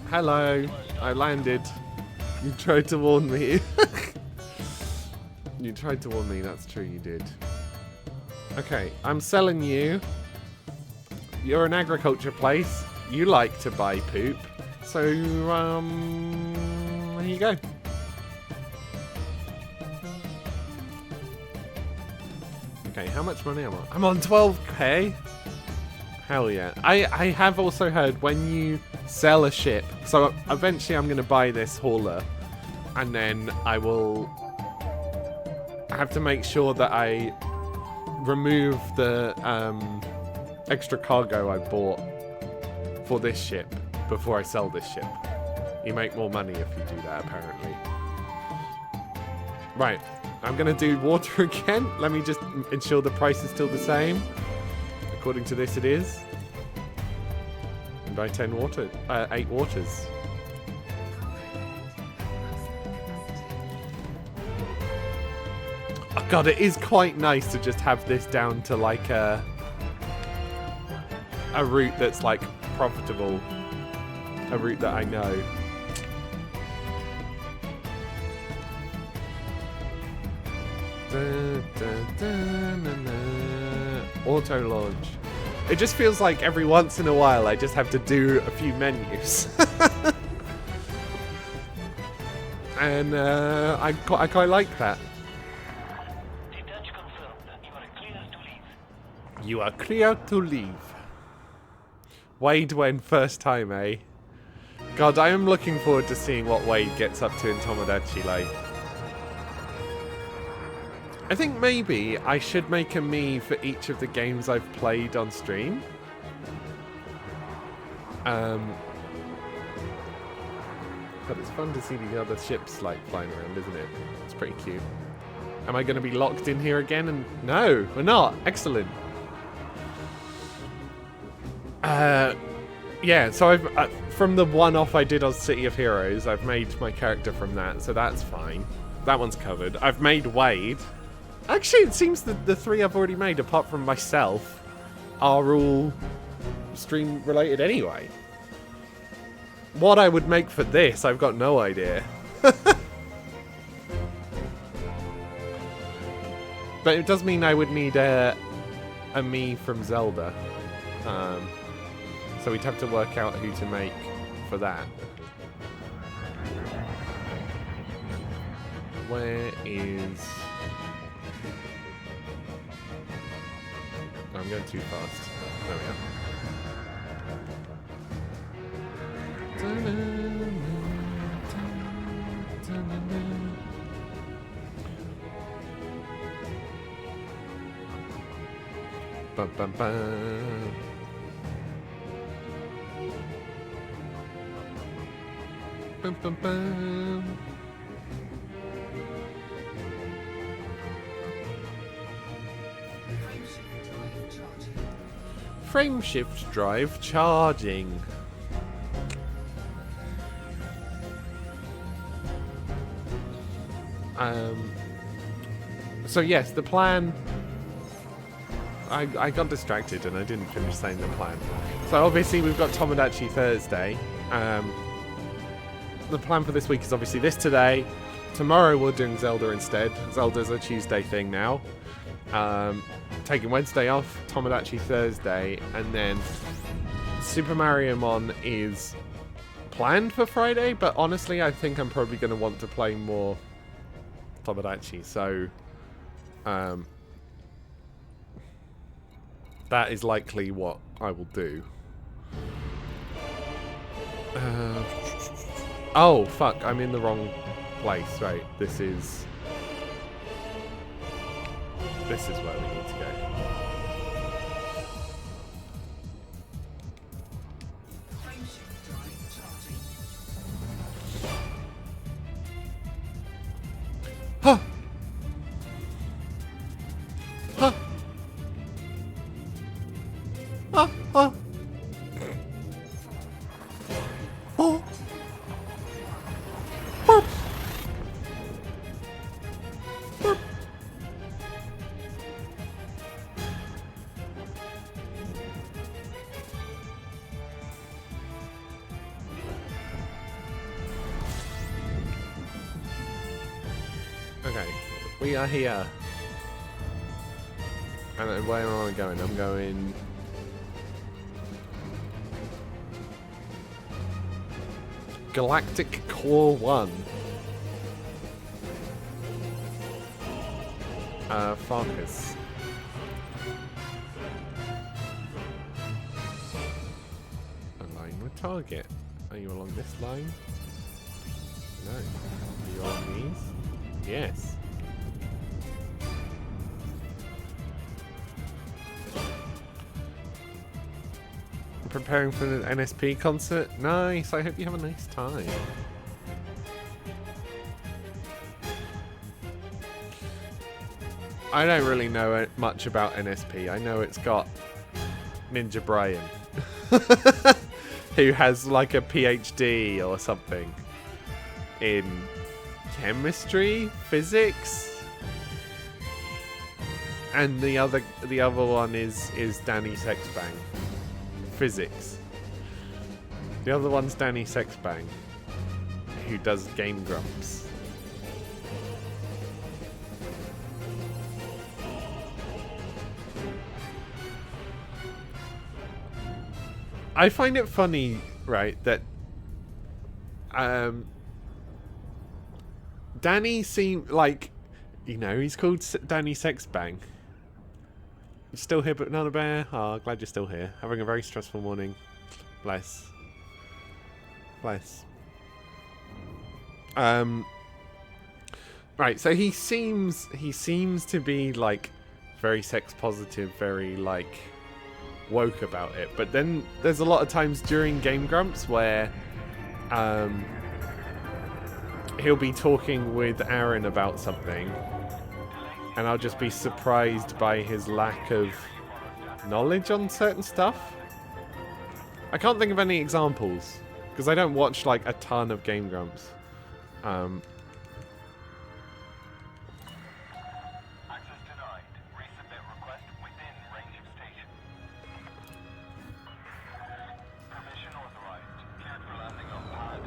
Hello, I landed. You tried to warn me. You tried to warn me, that's true, you did. Okay, I'm selling you. You're an agriculture place. You like to buy poop. So, there you go. Okay, how much money am I? I'm on 12k. Hell yeah. I have also heard when you sell a ship, so eventually I'm going to buy this hauler, and then I have to make sure that I remove the extra cargo I bought for this ship before I sell this ship. You make more money if you do that, apparently. Right. I'm going to do water again. Let me just ensure the price is still the same. According to this, it is. And buy 8 waters. Cargo hold at maximum capacity. Oh god, it is quite nice to just have this down to like a route that's like profitable. A route that I know. Auto launch. It just feels like every once in a while I just have to do a few menus. And I quite like that. Detach confirmed. You are clear to leave. You are clear to leave. Wade went first time, eh? God, I am looking forward to seeing what Wade gets up to in Tomodachi Life. I think maybe I should make a me for each of the games I've played on stream. But it's fun to see the other ships like flying around, isn't it? It's pretty cute. Am I going to be locked in here again? And no, we're not. Excellent. Yeah, so I've from the one-off I did on City of Heroes, I've made my character from that, so that's fine. That one's covered. I've made Wade. Actually, it seems that the 3 I've already made, apart from myself, are all stream-related anyway. What I would make for this, I've got no idea. But it does mean I would need a me from Zelda. So we'd have to work out who to make for that. Where is... No, I'm going too fast. There we go. Bum, bum, bum. Bum, bum, bum. Frame shift drive charging. Frame shift drive charging. So yes, the plan... I got distracted and I didn't finish saying the plan. So obviously we've got Tomodachi Thursday. The plan for this week is obviously this today. Tomorrow we're doing Zelda instead. Zelda's a Tuesday thing now. Taking Wednesday off, Tomodachi Thursday, and then Super Mario Mon is planned for Friday, but honestly I think I'm probably going to want to play more Tomodachi, so that is likely what I will do. Oh, fuck, I'm in the wrong place, right, this is where we need to go. Frame shift drive charging. Huh! Huh! Huh! Huh! Oh! Burp! Burp! Okay, we are here. And then where am I going? I'm going... Galactic Core 1. Farkas. Align with target. Are you along this line? No. Are you along these? Yes. Preparing for the NSP concert? Nice, I hope you have a nice time. I don't really know much about NSP. I know it's got Ninja Brian, who has like a PhD or something in chemistry, physics, and the other one is Danny Sexbang, physics. The other one's Danny Sexbang, who does Game Grumps. I find it funny, right, that Danny seemed like, you know, he's called Danny Sexbang. You still here, but not a bear? Oh, glad you're still here. Having a very stressful morning. Bless. Bless. Right, so he seems to be like very sex positive, very like woke about it, but then there's a lot of times during Game Grumps where he'll be talking with Aaron about something and I'll just be surprised by his lack of knowledge on certain stuff. I can't think of any examples because I don't watch like a ton of Game Grumps. Access denied. Resubmit request within range of station. Permission authorized. Cleared for landing on pad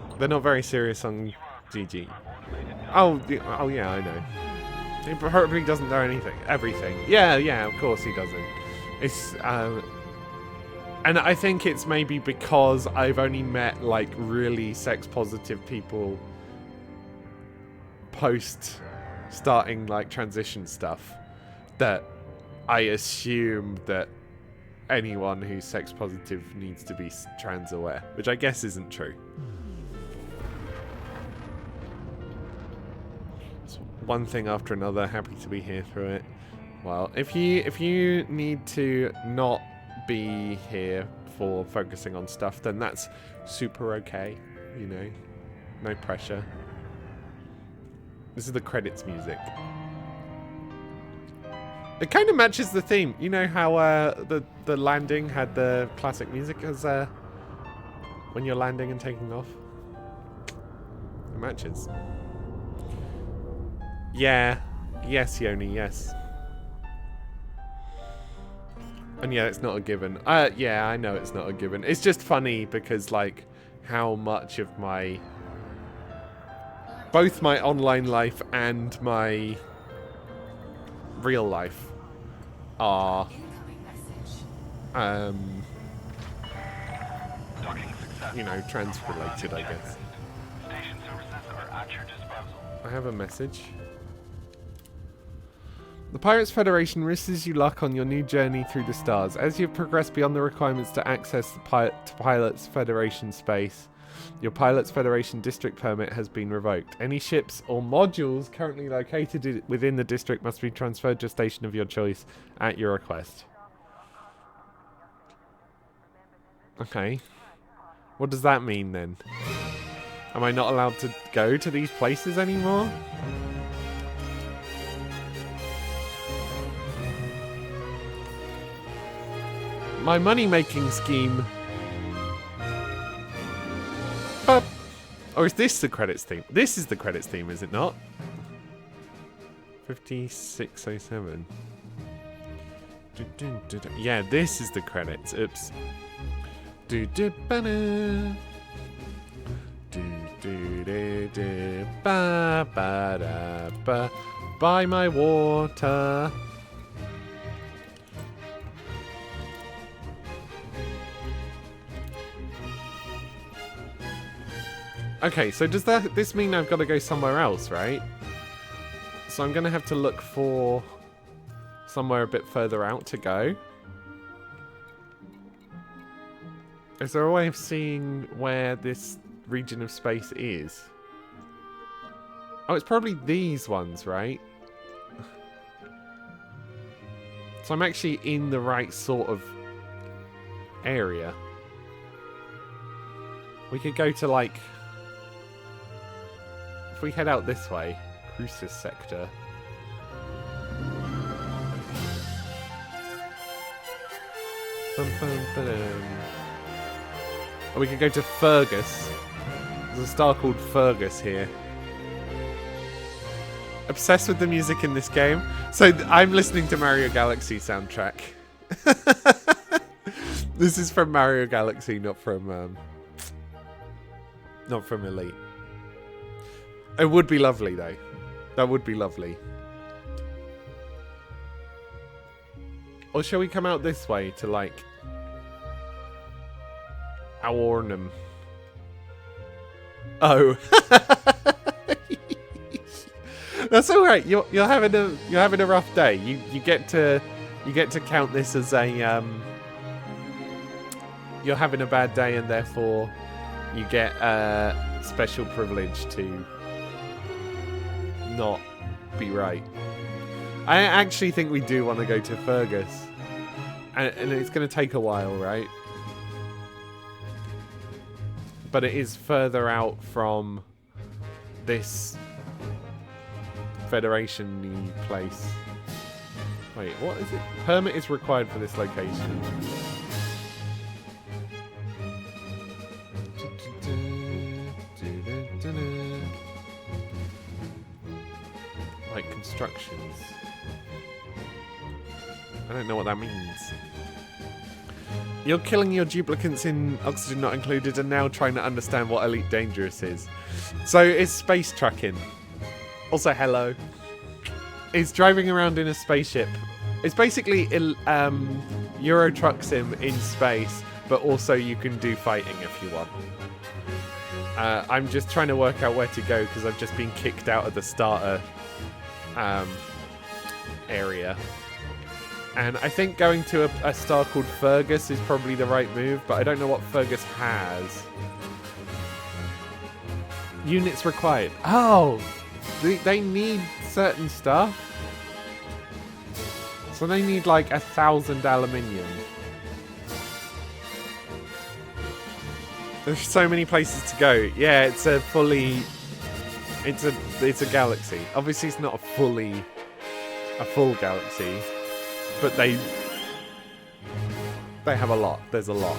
06. They're not very serious on GG. Oh yeah, I know. He probably doesn't know everything. Yeah, of course he doesn't. It's and I think it's maybe because I've only met like really sex positive people post starting like transition stuff that I assume that anyone who's sex positive needs to be trans aware, which I guess isn't true. It's one thing after another. Happy to be here through it. Well, if you need to not be here for focusing on stuff, then that's super okay, you know, no pressure. This is the credits music. It kind of matches the theme. You know how the landing had the classic music as when you're landing and taking off? It matches. Yeah. Yes, Yoni, yes. And yeah, it's not a given. Yeah, I know it's not a given. It's just funny because, like, how much of my... both my online life and my real life are, you know, trans-related, I guess. Station services are at your disposal. I have a message. The Pirates Federation wishes you luck on your new journey through the stars. As you've progressed beyond the requirements to access the Pilots Federation space, your Pilots Federation district permit has been revoked. Any ships or modules currently located within the district must be transferred to a station of your choice at your request. Okay. What does that mean then? Am I not allowed to go to these places anymore? My money-making scheme. But, or is this the credits theme? This is the credits theme, is it not? 5607. Yeah, this is the credits. Oops. Buy my water. Okay, so does this mean I've got to go somewhere else, right? So I'm going to have to look for somewhere a bit further out to go. Is there a way of seeing where this region of space is? Oh, it's probably these ones, right? So I'm actually in the right sort of area. We could go to, like... if we head out this way, Crucis sector. Bum, bum, ba-dum. Or we could go to Fergus. There's a star called Fergus here. Obsessed with the music in this game. So I'm listening to Mario Galaxy soundtrack. This is from Mario Galaxy, not from Elite. It would be lovely though. That would be lovely. Or shall we come out this way to like Aornum? Oh. That's all right. You're having a rough day. You get to count this as a you're having a bad day, and therefore you get a special privilege to not be right. I actually think we do want to go to Fergus, and it's going to take a while, right? But it is further out from this Federation-y place. Wait, what is it? Permit is required for this location. Like constructions. I don't know what that means. You're killing your duplicates in Oxygen Not Included and now trying to understand what Elite Dangerous is. So it's space trucking. Also, hello. It's driving around in a spaceship. It's basically Euro Truck Sim in space, but also you can do fighting if you want. I'm just trying to work out where to go because I've just been kicked out of the starter area. And I think going to a star called Fergus is probably the right move, but I don't know what Fergus has. Units required. Oh! They need certain stuff. So they need like 1,000 aluminium. There's so many places to go. Yeah, it's a fully... It's a galaxy. Obviously it's not a full galaxy. But they have a lot. There's a lot.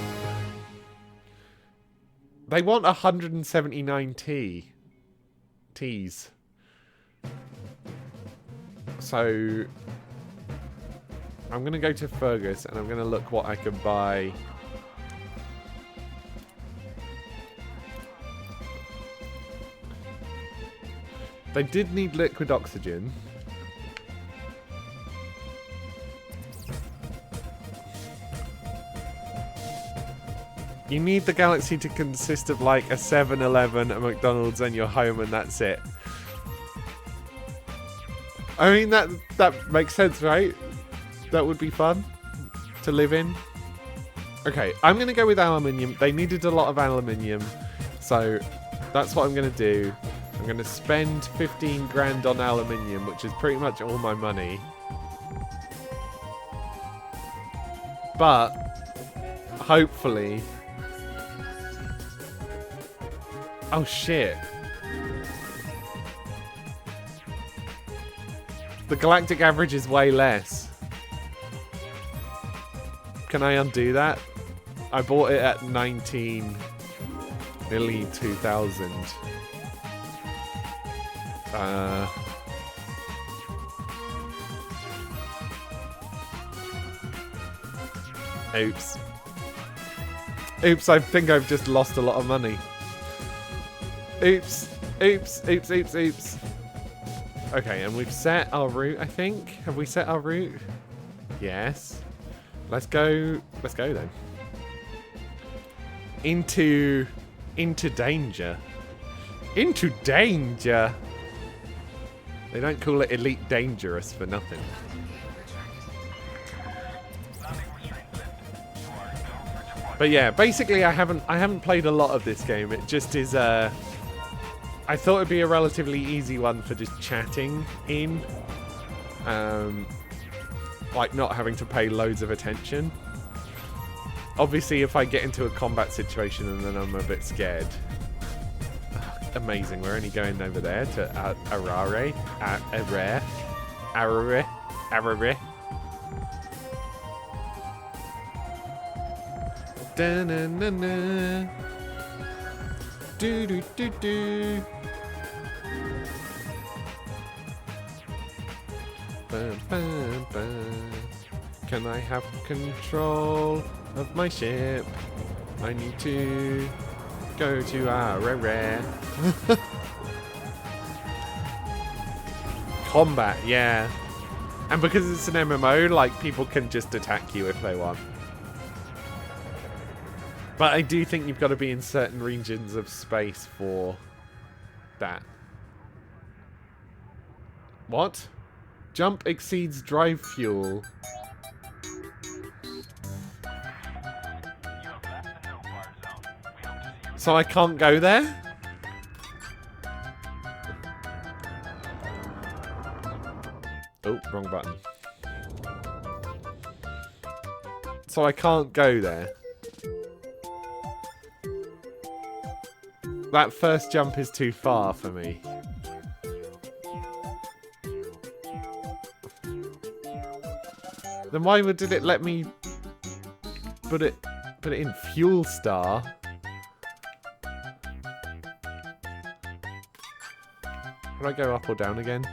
They want 179 Ts. So I'm going to go to Fergus and I'm going to look what I can buy. They did need liquid oxygen. You need the galaxy to consist of like a 7-Eleven, a McDonald's, and your home, and that's it. I mean, that makes sense, right? That would be fun to live in. Okay, I'm going to go with aluminium. They needed a lot of aluminium, so that's what I'm going to do. I'm going to spend 15 grand on aluminium, which is pretty much all my money. But hopefully... Oh shit. The galactic average is way less. Can I undo that? I bought it at 19, nearly 2,000. Oops. Oops, I think I've just lost a lot of money. Oops. Oops. Oops. Oops. Oops. Okay, and we've set our route, I think. Have we set our route? Yes. Let's go. Let's go then. Into danger. Into danger. They don't call it Elite Dangerous for nothing. But yeah, basically I haven't played a lot of this game. It just is I thought it'd be a relatively easy one for just chatting in. Like not having to pay loads of attention. Obviously if I get into a combat situation and then I'm a bit scared. Amazing, we're only going over there to Arare. Da-na-na-na. Do-do-do-do. Bum, bum, bum. Can I have control of my ship? I need to go to Arare. Combat, yeah. And because it's an MMO, like, people can just attack you if they want. But I do think you've got to be in certain regions of space for that. What? Jump exceeds drive fuel. You have left the no-fire zone. We hope to see you. So I can't go there? Oh, wrong button. So I can't go there. That first jump is too far for me. Then why did it let me put it in Fuel Star? Can I go up or down again?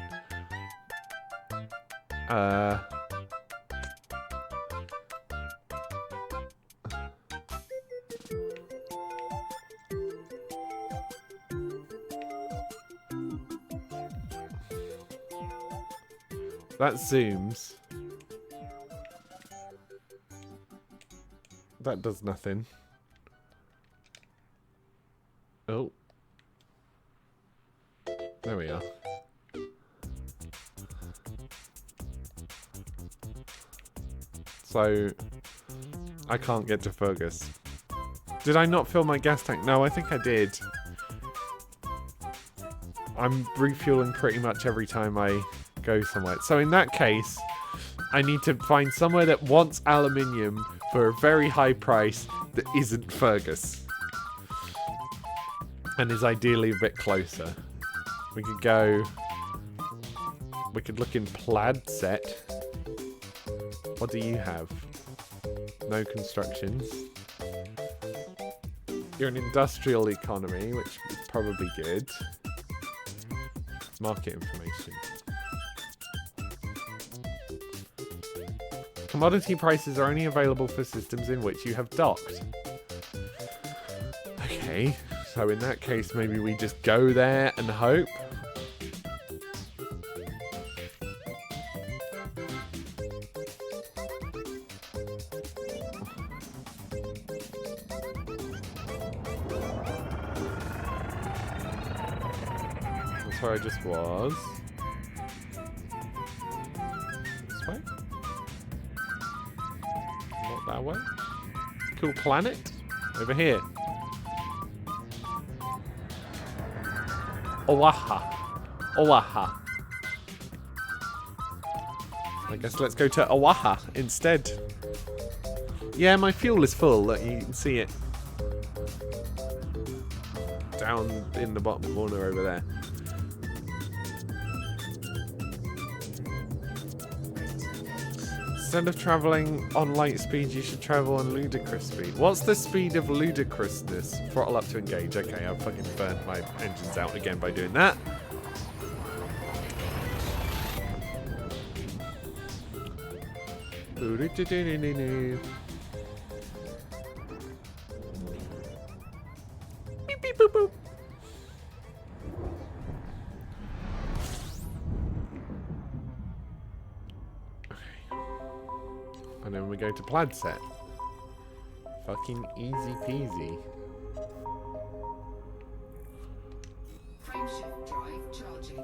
That zooms. That does nothing. Oh. There we are. So, I can't get to Fergus. Did I not fill my gas tank? No, I think I did. I'm refueling pretty much every time I go somewhere. So in that case, I need to find somewhere that wants aluminium for a very high price that isn't Fergus. And is ideally a bit closer. We could go... We could look in Plaid Set. What do you have? No constructions. You're an industrial economy, which is probably good. Market information. Commodity prices are only available for systems in which you have docked. Okay, so in that case, maybe we just go there and hope. That's where I just was. This way? Not that way. Cool planet. Over here. Oaha. Oaha. I guess let's go to Oaha instead. Yeah, my fuel is full. Look, you can see it. Down in the bottom corner over there. Instead of travelling on light speed, you should travel on ludicrous speed. What's the speed of ludicrousness? Throttle up to engage. Okay, I've fucking burnt my engines out again by doing that. Beep, beep, boop, boop. And then we go to Plaid Set. Fucking easy peasy. Frameshift drive charging.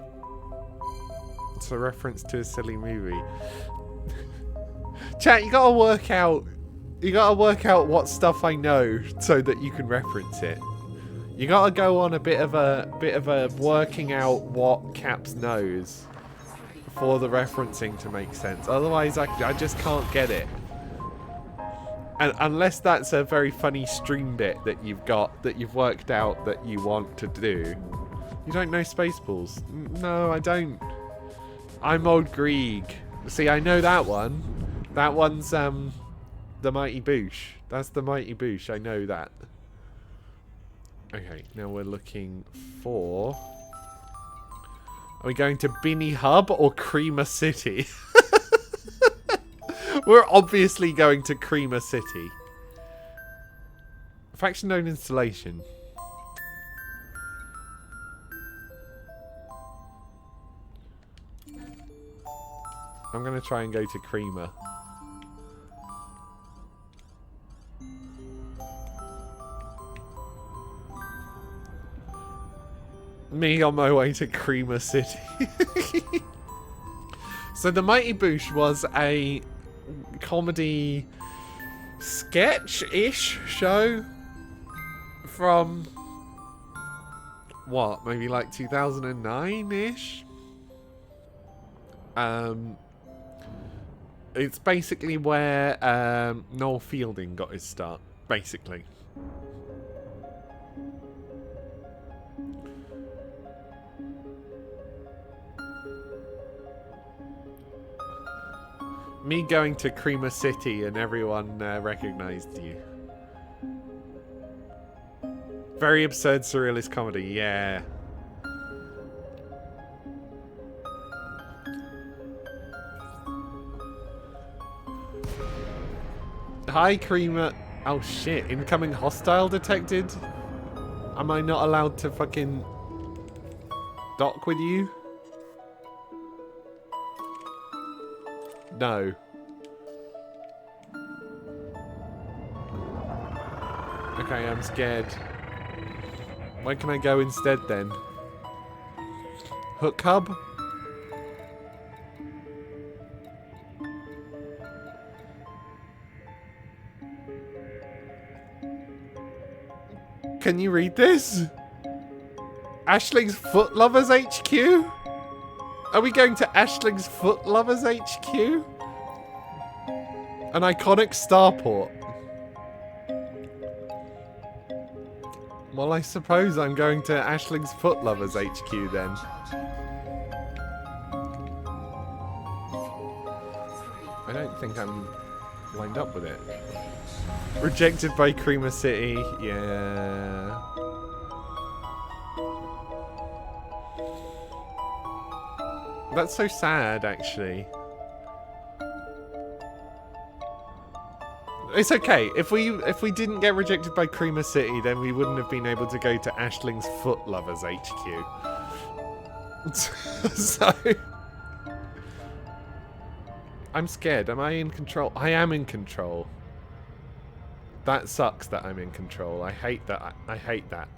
It's a reference to a silly movie. Chat, you gotta work out what stuff I know so that you can reference it. You gotta go on a bit of a working out what Caps knows for the referencing to make sense. Otherwise, I just can't get it. And unless that's a very funny stream bit that you've worked out that you want to do. You don't know Spaceballs? No, I don't. I'm old Grieg. See, I know that one. That one's the Mighty Boosh. That's the Mighty Boosh. I know that. Okay, now we're looking for... Are we going to Binny Hub or Creamer City? We're obviously going to Creamer City. Faction known installation. I'm going to try and go to Creamer. Me on my way to Creamer City. So the Mighty Boosh was a comedy sketch-ish show from what, maybe like 2009-ish? It's basically where Noel Fielding got his start, basically. Me going to Creamer City and everyone recognized you. Very absurd surrealist comedy, yeah. Hi, Creamer. Oh shit, incoming hostile detected? Am I not allowed to fucking dock with you? No. Okay, I'm scared. Where can I go instead then? Hook Hub? Can you read this? Ashling's Foot Lovers HQ? Are we going to Ashling's Foot Lovers HQ? An iconic starport. Well, I suppose I'm going to Ashling's Foot Lovers HQ then. I don't think I'm lined up with it. Rejected by Creamer City, yeah. That's so sad, actually. It's okay. If we didn't get rejected by Creamer City, then we wouldn't have been able to go to Ashling's Foot Lovers HQ. So I'm scared. Am I in control? I am in control. That sucks that I'm in control. I hate that. I hate that.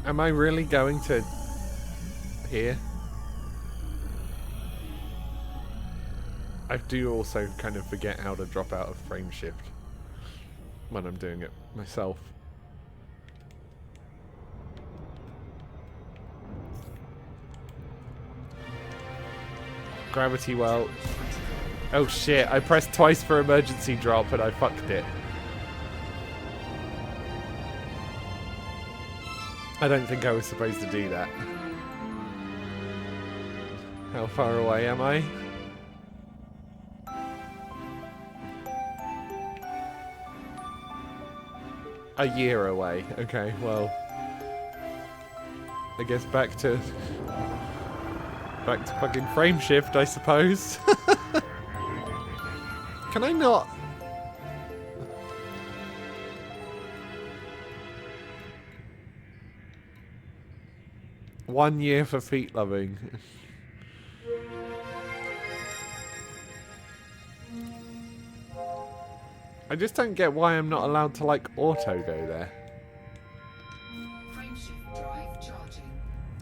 Am I really going to here? I do also kind of forget how to drop out of frame shift when I'm doing it myself. Gravity well. Oh shit, I pressed twice for emergency drop and I fucked it. I don't think I was supposed to do that. How far away am I? A year away. Okay, well, I guess back to fucking frame shift, I suppose. Can I not? One year for feet loving. I just don't get why I'm not allowed to, like, auto go there. Frameshift drive charging.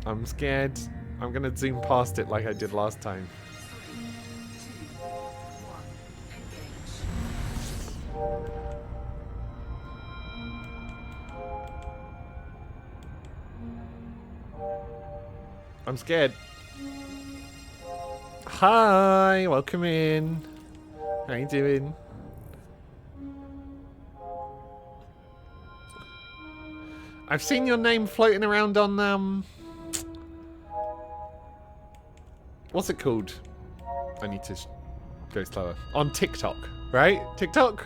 I'm scared. I'm gonna zoom past it like I did last time. 3, 2, 1, engage. I'm scared. Hi, welcome in. How you doing? I've seen your name floating around on, what's it called? I need to go slower. On TikTok, right? TikTok?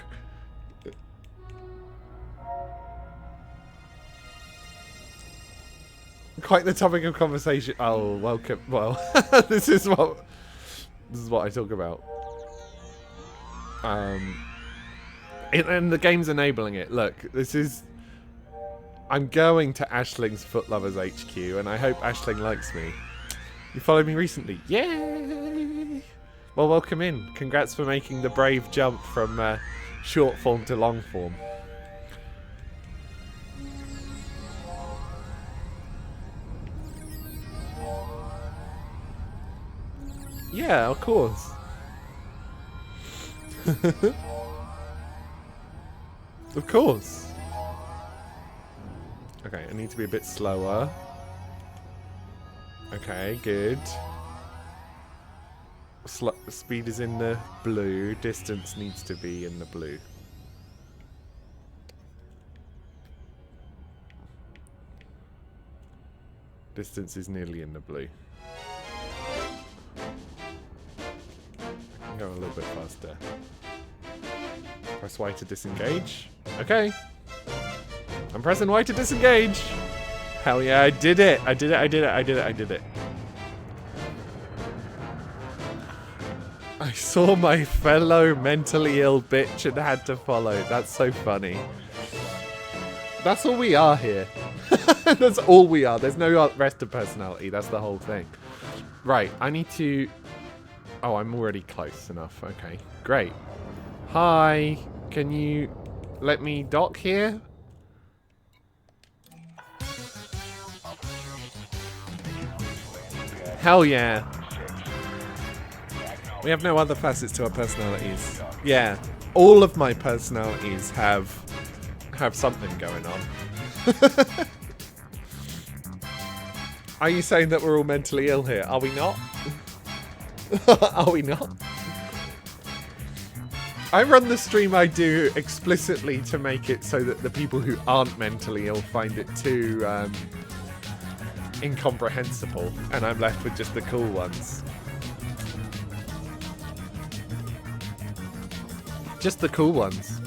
Quite the topic of conversation. Oh, welcome. Well, this is what I talk about. And the game's enabling it. Look, this is... I'm going to Ashling's Foot Lovers HQ, and I hope Ashling likes me. You followed me recently. Yay! Well, welcome in. Congrats for making the brave jump from short form to long form. Yeah, of course. Of course. Okay, I need to be a bit slower. Okay, good. Speed is in the blue. Distance needs to be in the blue. Distance is nearly in the blue. I can go a little bit faster. Press Y to disengage. Okay. I'm pressing Y to disengage. Hell yeah, I did it. I did it, I did it, I did it, I did it. I saw my fellow mentally ill bitch and had to follow. That's so funny. That's all we are here. That's all we are. There's no rest of personality. That's the whole thing. Right, I need to... Oh, I'm already close enough. Okay, great. Hi, can you let me dock here? Hell yeah. We have no other facets to our personalities. Yeah, all of my personalities have something going on. Are you saying that we're all mentally ill here? Are we not? Are we not? I run the stream I do explicitly to make it so that the people who aren't mentally ill find it too incomprehensible, and I'm left with just the cool ones. Just the cool ones.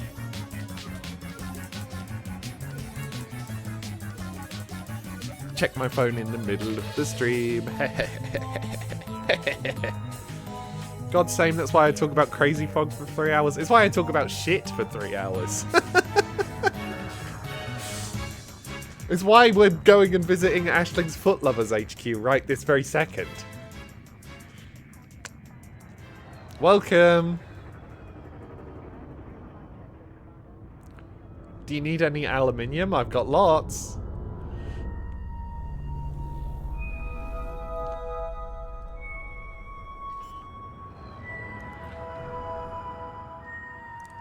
Check my phone in the middle of the stream. God's same, that's why I talk about Crazy Frog for 3 hours. It's why I talk about shit for 3 hours. It's why we're going and visiting Ashling's Foot Lovers HQ right this very second. Welcome. Do you need any aluminium? I've got lots.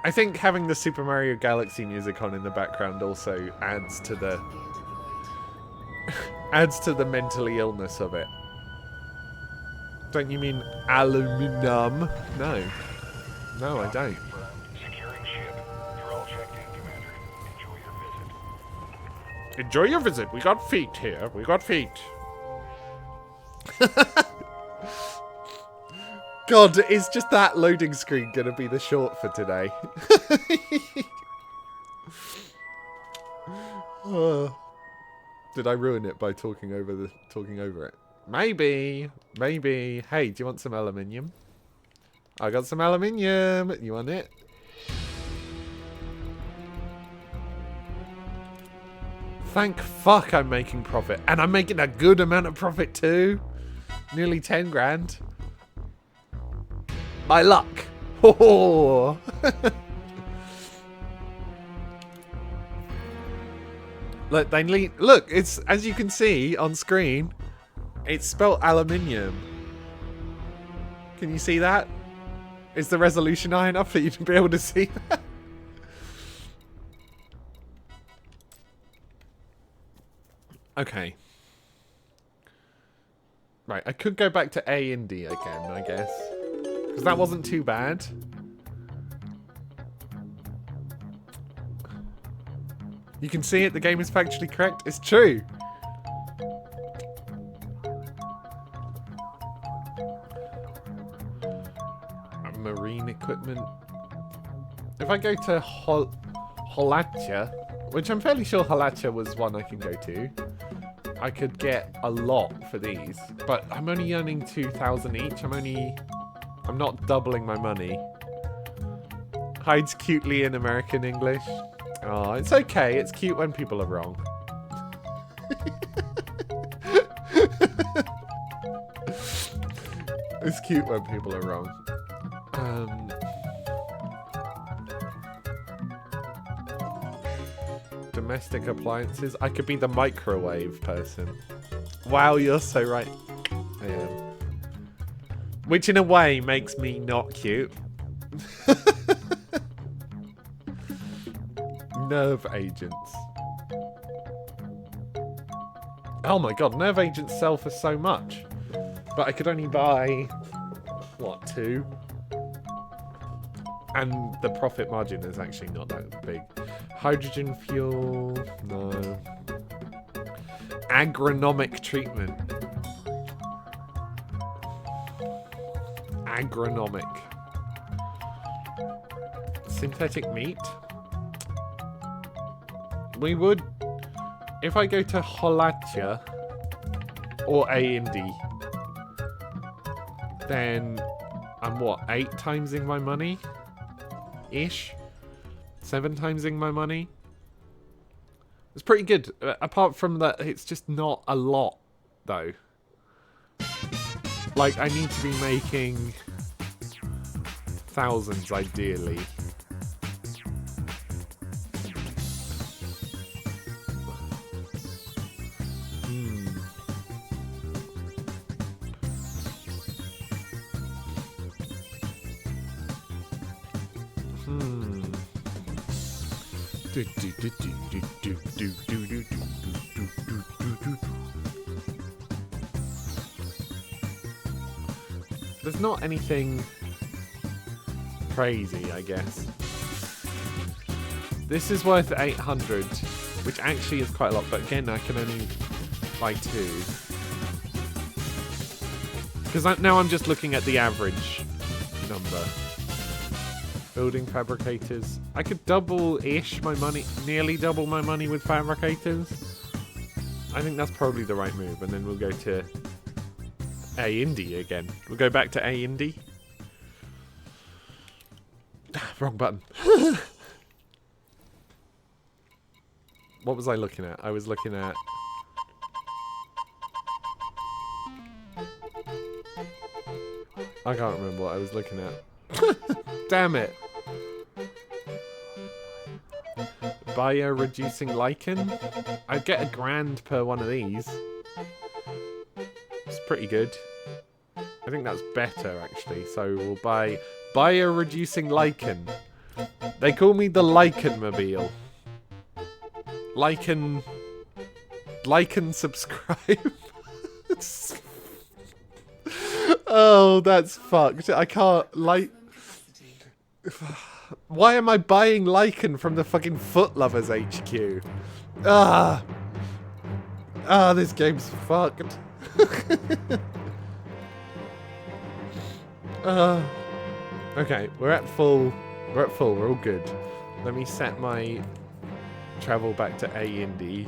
I think having the Super Mario Galaxy music on in the background also adds to the mentally illness of it. Don't you mean aluminum? No. No, I don't. Securing ship. You're all checked in, Commander. Enjoy your visit. Enjoy your visit. We got feet here. We got feet. God, is just that loading screen gonna be the short for today? Did I ruin it by talking over it? Maybe. Maybe. Hey, do you want some aluminium? I got some aluminium. You want it? Thank fuck I'm making profit. And I'm making a good amount of profit too. Nearly 10 grand. My luck. Oh. Look, look, it's, as you can see on screen, it's spelled aluminium. Can you see that? Is the resolution high enough for you to be able to see that? Okay. Right, I could go back to A and D again, I guess. Because that wasn't too bad. You can see it, the game is factually correct. It's true. Marine equipment. If I go to Holacha, which I'm fairly sure Holacha was one I can go to, I could get a lot for these. But I'm only earning 2,000 each. I'm not doubling my money. Hides cutely in American English. Oh, it's okay. It's cute when people are wrong. It's cute when people are wrong. Domestic appliances. I could be the microwave person. Wow, you're so right. I am. Which in a way makes me not cute. Nerve agents. Oh my god, nerve agents sell for so much. But I could only buy, what, 2? And the profit margin is actually not that big. Hydrogen fuel, no. Agronomic treatment. Agronomic. Synthetic meat. We would, if I go to Holacha or A&D, then I'm what, 8 timesing my money? Ish? 7 timesing my money? It's pretty good. Apart from that, it's just not a lot, though. Like, I need to be making thousands, ideally. There's not anything crazy, I guess. This is worth 800, which actually is quite a lot, but again, I can only buy 2. Because now I'm just looking at the average number. Building fabricators. I could double-ish my money, nearly double my money with fabricators. I think that's probably the right move, and then we'll go to A&D again. We'll go back to A&D. Wrong button. What was I looking at? I was looking at... I can't remember what I was looking at. Damn it. Bio-reducing lichen? I'd get $1,000 per one of these. It's pretty good. I think that's better, actually. So we'll buy bio-reducing lichen. They call me the Lichen-mobile. Lichen subscribe. Oh, that's fucked. I can't, like... Why am I buying lichen from the fucking Foot Lovers HQ? Ah, this game's fucked. Okay, we're at full. We're all good. Let me set my travel back to A&D.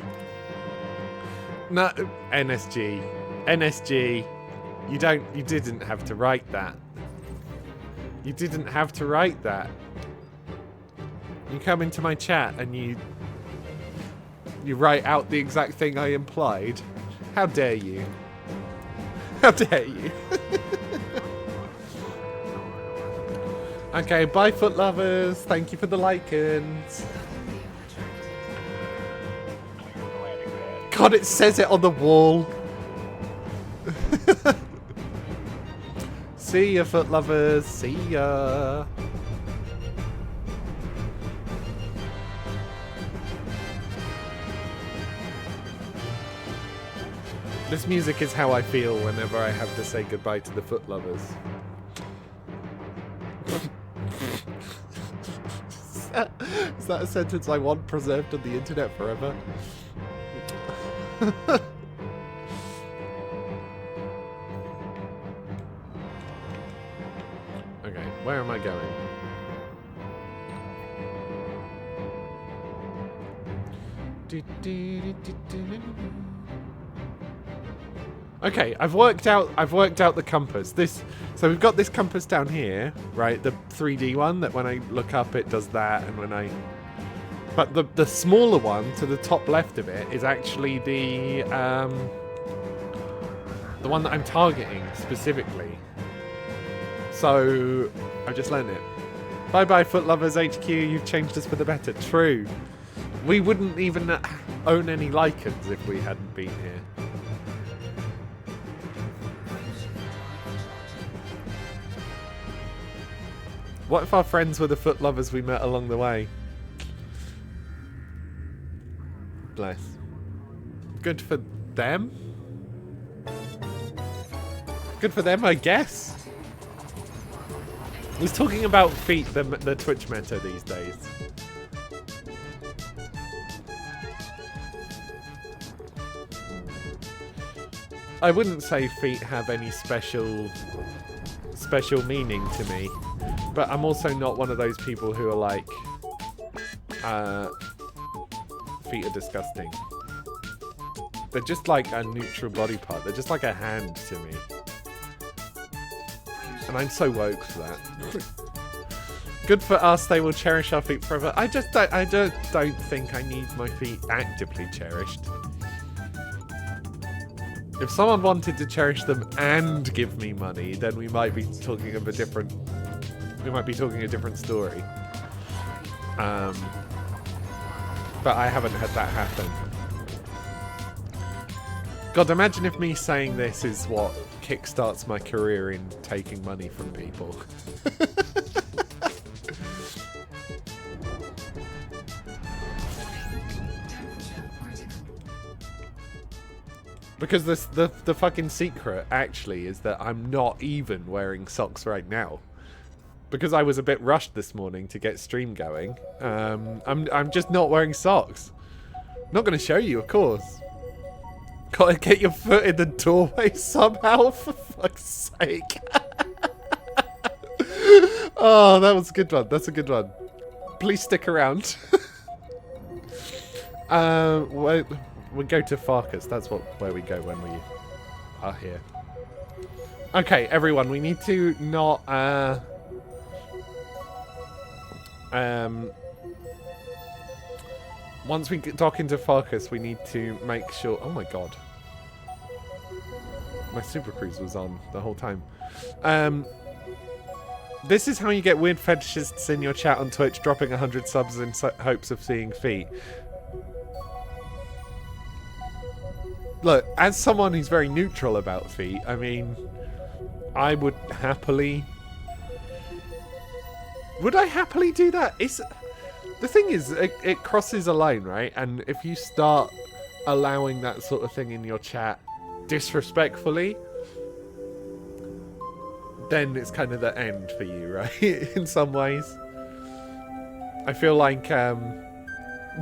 No, NSG. NSG. You didn't have to write that. You didn't have to write that. You come into my chat and you write out the exact thing I implied. How dare you? How dare you? Okay, bye Foot Lovers. Thank you for the lichens. God, it says it on the wall. See ya, Foot Lovers. See ya. This music is how I feel whenever I have to say goodbye to the Foot Lovers. Is that a sentence I want preserved on the internet forever? Okay, where am I going? Okay, I've worked out the compass. So we've got this compass down here, right? The 3D one that when I look up it does that, and when I but the smaller one to the top left of it is actually the one that I'm targeting specifically. So I just learned it. Bye bye Foot Lovers HQ, you've changed us for the better. True. We wouldn't even own any Lycans if we hadn't been here. What if our friends were the Foot Lovers we met along the way? Bless. Good for them? Good for them, I guess. He's talking about feet, the Twitch meta these days. I wouldn't say feet have any special meaning to me, but I'm also not one of those people who are like, feet are disgusting. They're just like a neutral body part. They're just like a hand to me. And I'm so woke for that. Good for us, they will cherish our feet forever. I just don't think I need my feet actively cherished. If someone wanted to cherish them and give me money, then we might be talking of a different story. But I haven't had that happen. God, imagine if me saying this is what kickstarts my career in taking money from people. Because the fucking secret actually is that I'm not even wearing socks right now. Because I was a bit rushed this morning to get stream going. I'm just not wearing socks. Not going to show you, of course. Gotta get your foot in the doorway somehow, for fuck's sake. Oh, that was a good one. That's a good one. Please stick around. We go to Farkas. That's where we go when we are here. Okay, everyone, we need to not once we dock into Farkas, we need to make sure. Oh my god, my Super Cruise was on the whole time. This is how you get weird fetishists in your chat on Twitch, dropping 100 subs in hopes of seeing feet. Look, as someone who's very neutral about feet, I mean, I would happily... Would I happily do that? The thing is, it crosses a line, right? And if you start allowing that sort of thing in your chat disrespectfully, then it's kind of the end for you, right? In some ways. I feel like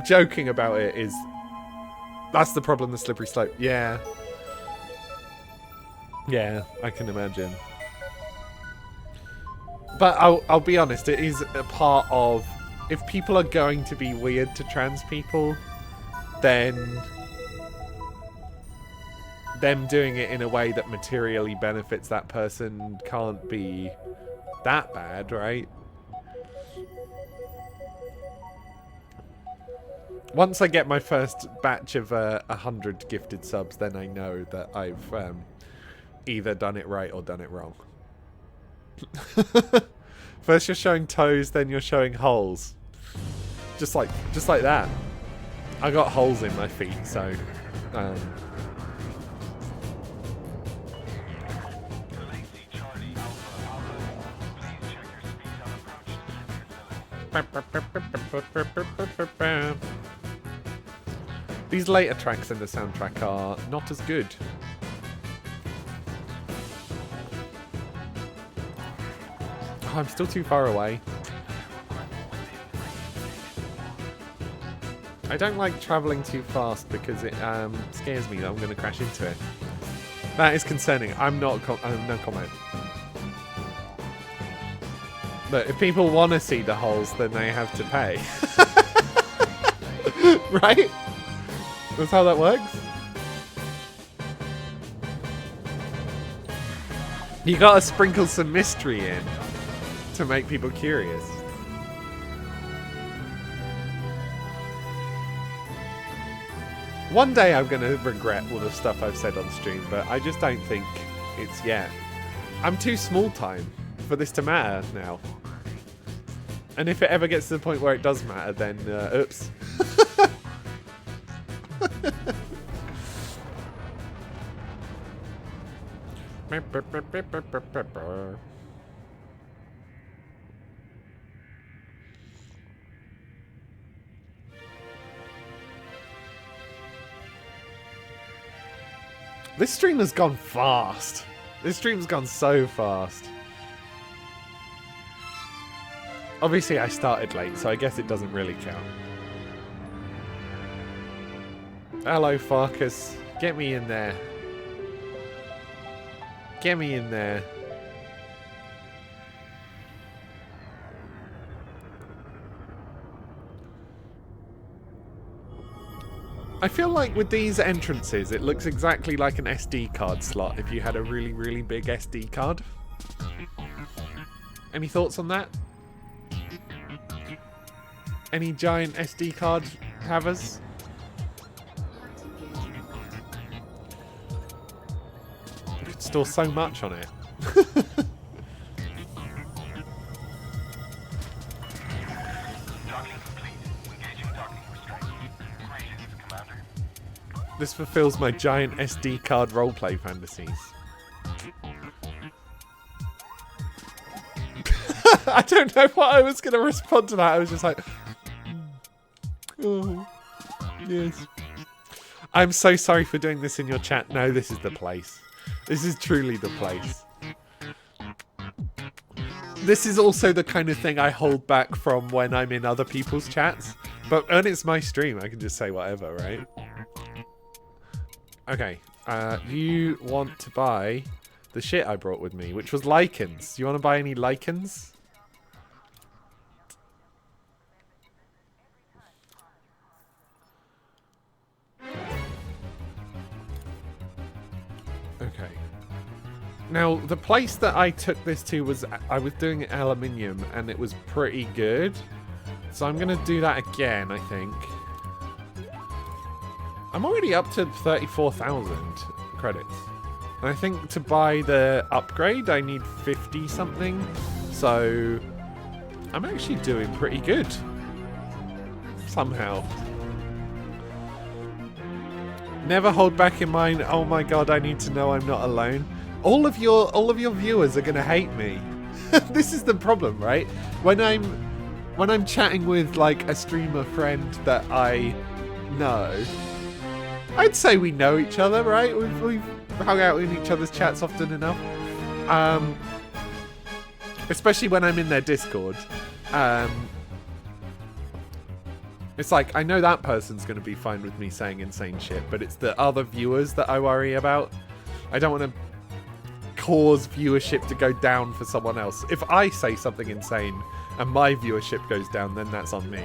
joking about it is... That's the problem, the slippery slope. Yeah. Yeah, I can imagine. But I'll be honest, it is a part of... If people are going to be weird to trans people, then them doing it in a way that materially benefits that person can't be that bad, right? Once I get my first batch of 100 gifted subs, then I know that I've either done it right or done it wrong. First you're showing toes, then you're showing holes. Just like that. I got holes in my feet, so These later tracks in the soundtrack are not as good. Oh, I'm still too far away. I don't like travelling too fast because it scares me that I'm going to crash into it. That is concerning. I'm not. No comment. But if people want to see the holes, then they have to pay. Right? That's how that works. You gotta sprinkle some mystery in to make people curious. One day I'm gonna regret all the stuff I've said on stream, but I just don't think it's yet. I'm too small time for this to matter now. And if it ever gets to the point where it does matter, then oops. This stream has gone fast. This stream's gone so fast. Obviously, I started late, so I guess it doesn't really count. Hello, Farkas. Get me in there. Get me in there. I feel like with these entrances, it looks exactly like an SD card slot if you had a really, really big SD card. Any thoughts on that? Any giant SD card havers? You could store so much on it. Docking complete. Engaging docking restraints. Greetings, Commander. This fulfills my giant SD card roleplay fantasies. I don't know what I was going to respond to that. I was just like, oh, yes. I'm so sorry for doing this in your chat. No, this is the place. This is truly the place. This is also the kind of thing I hold back from when I'm in other people's chats. But when it's my stream, I can just say whatever, right? Okay. You want to buy the shit I brought with me, which was lichens. You want to buy any lichens? Okay. Now, the place that I took this to was... I was doing aluminium, and it was pretty good. So I'm going to do that again, I think. I'm already up to 34,000 credits. And I think to buy the upgrade, I need 50 something. So I'm actually doing pretty good. Somehow. Never hold back in mind, oh my god, I need to know I'm not alone. All of your viewers are gonna hate me. This is the problem, right? When I'm chatting with like a streamer friend that I know, I'd say we know each other, right? We've hung out in each other's chats often enough. Especially when I'm in their Discord. It's like, I know that person's going to be fine with me saying insane shit, but it's the other viewers that I worry about. I don't want to cause viewership to go down for someone else. If I say something insane and my viewership goes down, then that's on me.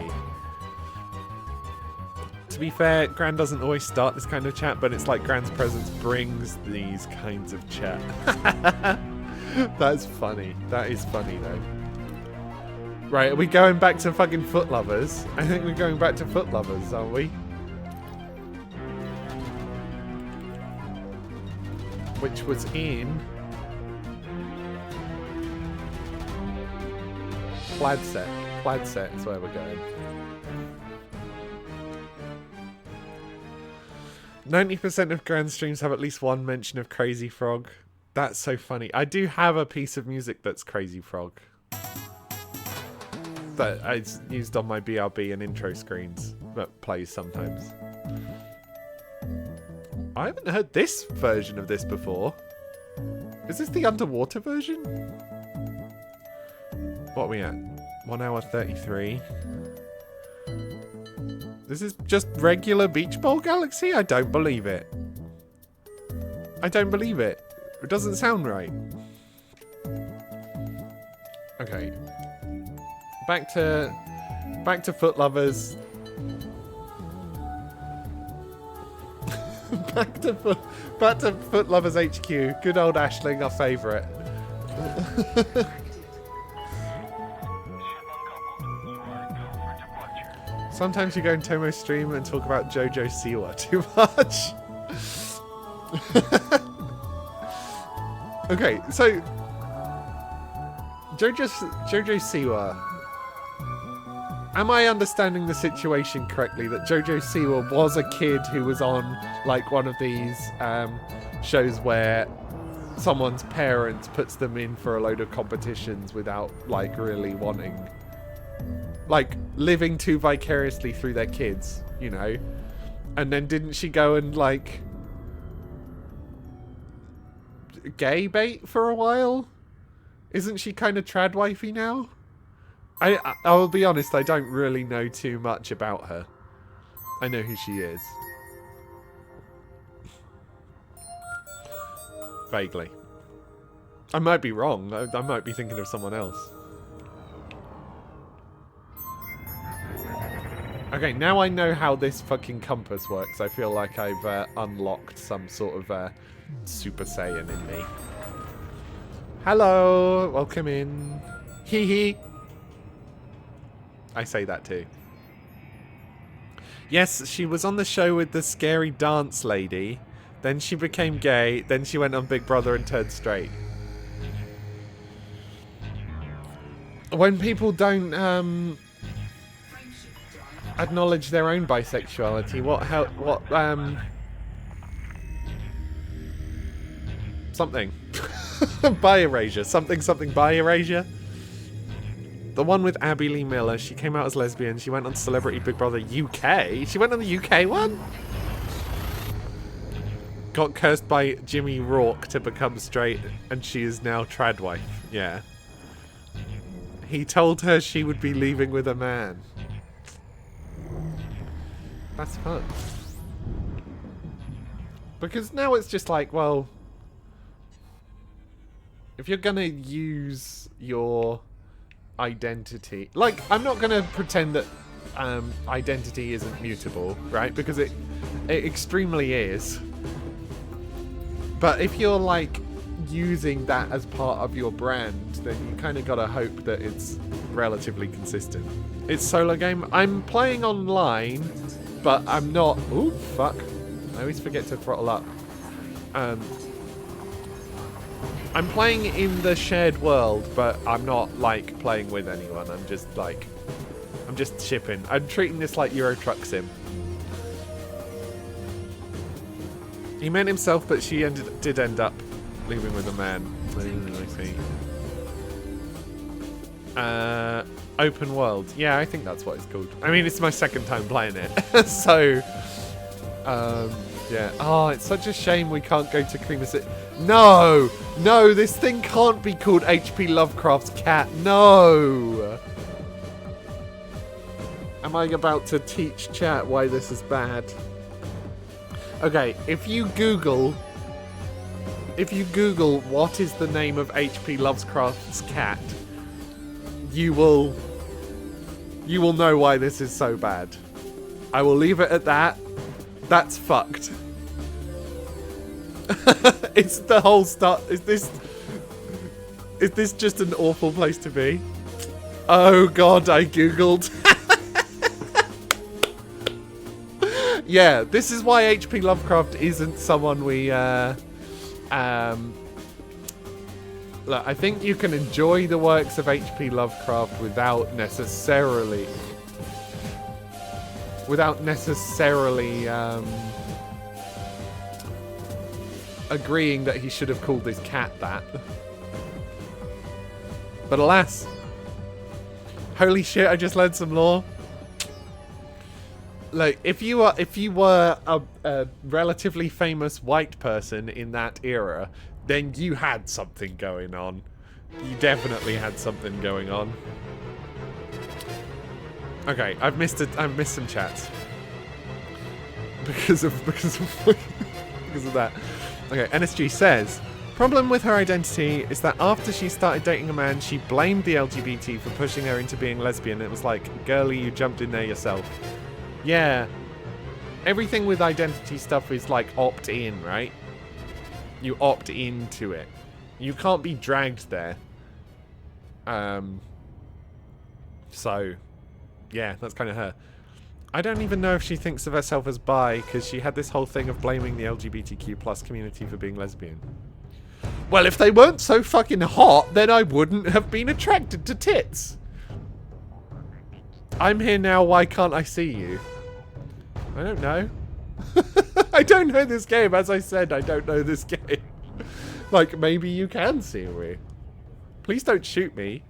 To be fair, Gran doesn't always start this kind of chat, but it's like Gran's presence brings these kinds of chat. That's funny. That is funny, though. Right, are we going back to fucking Foot Lovers? I think we're going back to Foot Lovers, aren't we? Which was in... Plaid Set. Plaid Set is where we're going. 90% of Grand streams have at least one mention of Crazy Frog. That's so funny. I do have a piece of music that's Crazy Frog. That I used on my BRB and intro screens. That plays sometimes. I haven't heard this version of this before. Is this the underwater version? What are we at? 1 hour 33. This is just regular Beach Ball Galaxy? I don't believe it. I don't believe it. It doesn't sound right. Okay. Back to Foot Lovers. back to Foot Lovers HQ. Good old Aisling, our favourite. Sometimes you go in Tomo's stream and talk about JoJo Siwa too much. Okay, so JoJo Siwa. Am I understanding the situation correctly that JoJo Siwa was a kid who was on like one of these shows where someone's parents puts them in for a load of competitions without like really wanting, like living too vicariously through their kids, you know? And then didn't she go and like gay bait for a while? Isn't she kind of trad wifey now? I'll be honest, I don't really know too much about her. I know who she is. Vaguely. I might be wrong. I might be thinking of someone else. Okay, now I know how this fucking compass works. I feel like I've unlocked some sort of Super Saiyan in me. Hello! Welcome in. Hee hee. I say that too. Yes, she was on the show with the scary dance lady. Then she became gay. Then she went on Big Brother and turned straight. When people don't acknowledge their own bisexuality, something. Bi erasure. Something bi erasure. The one with Abby Lee Miller. She came out as lesbian. She went on Celebrity Big Brother UK. She went on the UK one? Got cursed by Jimmy Rourke to become straight, and she is now trad wife. Yeah. He told her she would be leaving with a man. That's fun. Because now it's just like, well, if you're gonna use your identity, like, I'm not gonna pretend that identity isn't mutable, right? Because it extremely is. But if you're like using that as part of your brand, then you kind of gotta hope that it's relatively consistent. It's solo game. I'm playing online, but I'm not. Ooh, fuck! I always forget to throttle up. I'm playing in the shared world, but I'm not like playing with anyone. I'm just shipping. I'm treating this like Euro Truck Sim. He meant himself, but she did end up leaving with a man. I see. Open world. Yeah, I think that's what it's called. I mean, it's my second time playing it. So, yeah. Oh, it's such a shame we can't go to Creamer City. No! No, this thing can't be called HP Lovecraft's cat. No! Am I about to teach chat why this is bad? Okay, if you Google what is the name of HP Lovecraft's cat, you will know why this is so bad. I will leave it at that. That's fucked. It's the whole start. Is this just an awful place to be? Oh god, I googled. Yeah, this is why HP Lovecraft isn't someone we look, I think you can enjoy the works of HP Lovecraft without necessarily agreeing that he should have called his cat that. But alas. Holy shit, I just learned some lore. Like, if you were a relatively famous white person in that era, then you had something going on. You definitely had something going on. Okay, I've missed some chats. because of because of that. Okay, NSG says, problem with her identity is that after she started dating a man, she blamed the LGBT for pushing her into being lesbian. It was like, girlie, you jumped in there yourself. Yeah. Everything with identity stuff is like opt in, right? You opt into it. You can't be dragged there. So, yeah, that's kind of her. I don't even know if she thinks of herself as bi, because she had this whole thing of blaming the LGBTQ plus community for being lesbian. Well, if they weren't so fucking hot, then I wouldn't have been attracted to tits. I'm here now, why can't I see you? I don't know. I don't know this game. As I said, I don't know this game. Like, maybe you can see me. Please don't shoot me.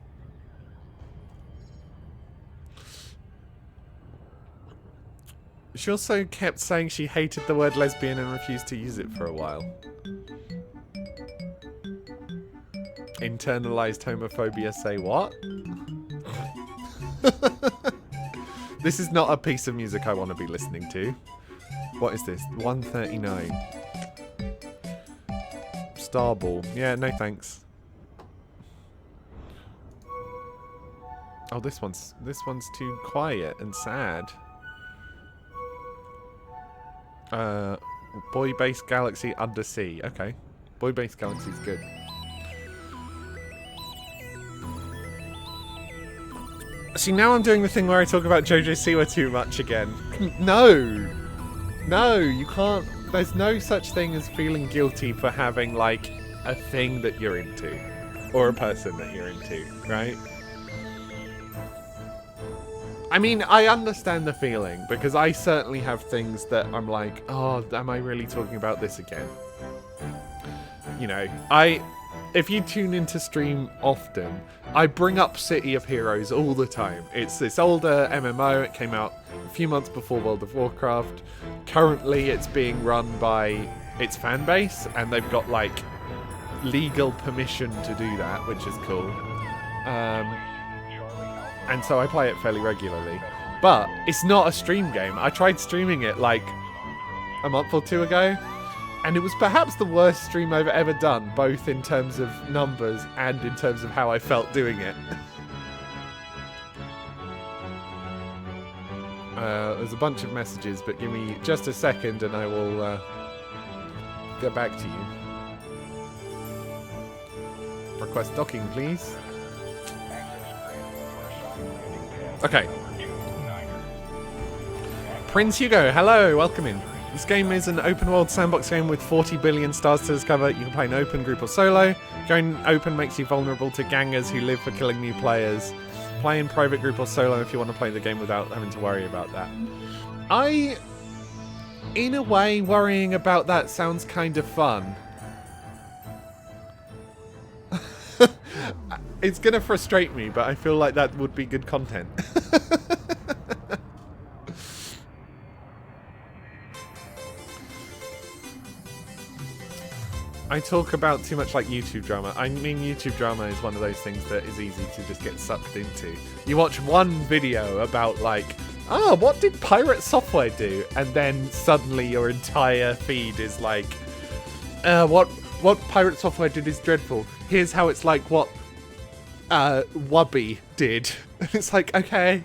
She also kept saying she hated the word lesbian and refused to use it for a while. Internalized homophobia, say what? This is not a piece of music I want to be listening to. What is this? 139. Starball. Yeah, no thanks. Oh, this one's too quiet and sad. Boy Base Galaxy Undersea. Okay. Boy Base Galaxy's good. See, now I'm doing the thing where I talk about Jojo Siwa too much again. No! No, you can't. There's no such thing as feeling guilty for having, like, a thing that you're into. Or a person that you're into, right? I mean, I understand the feeling, because I certainly have things that I'm like, oh, am I really talking about this again? You know, if you tune into stream often, I bring up City of Heroes all the time. It's this older MMO, it came out a few months before World of Warcraft. Currently, it's being run by its fan base, and they've got, like, legal permission to do that, which is cool. And so I play it fairly regularly. But it's not a stream game. I tried streaming it like a month or two ago, and it was perhaps the worst stream I've ever done, both in terms of numbers and in terms of how I felt doing it. There's a bunch of messages, but give me just a second and I will get back to you. Request docking, please. Okay. Prince Hugo, hello, welcome in. This game is an open world sandbox game with 40 billion stars to discover. You can play in open, group or solo. Going open makes you vulnerable to gangers who live for killing new players. Play in private, group or solo if you want to play the game without having to worry about that. In a way, worrying about that sounds kind of fun. It's gonna frustrate me, but I feel like that would be good content. I talk about too much like YouTube drama. I mean, YouTube drama is one of those things that is easy to just get sucked into. You watch one video about like, what did Pirate Software do? And then suddenly your entire feed is like, what Pirate Software did is dreadful. Here's how it's like what Wubby did. It's like, okay,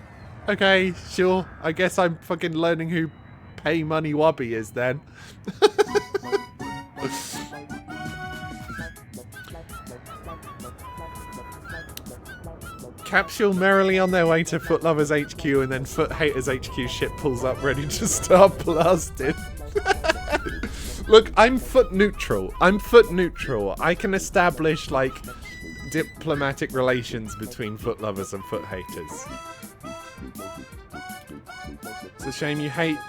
sure. I guess I'm fucking learning who Pay Money Wubby is then. Capsule merrily on their way to Foot Lovers HQ, and then Foot Haters HQ ship pulls up ready to start blasting. Look, I'm foot neutral. I can establish, like, diplomatic relations between Foot Lovers and Foot Haters. It's a shame you hate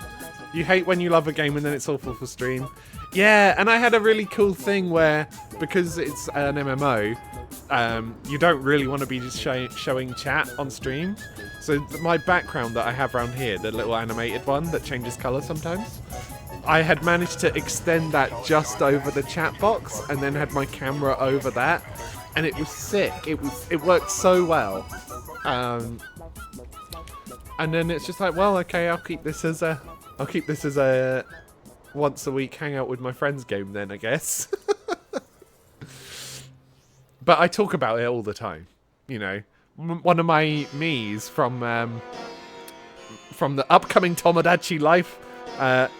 when you love a game and then it's awful for stream. Yeah, and I had a really cool thing where, because it's an MMO, you don't really want to be just showing chat on stream. So my background that I have around here, the little animated one that changes colour sometimes, I had managed to extend that just over the chat box and then had my camera over that, and it was sick. It worked so well. And then it's just like, well, okay, I'll keep this as a I'll keep this as a once a week hang out with my friends game then, I guess. But I talk about it all the time, you know. One of my me's from the upcoming Tomodachi Life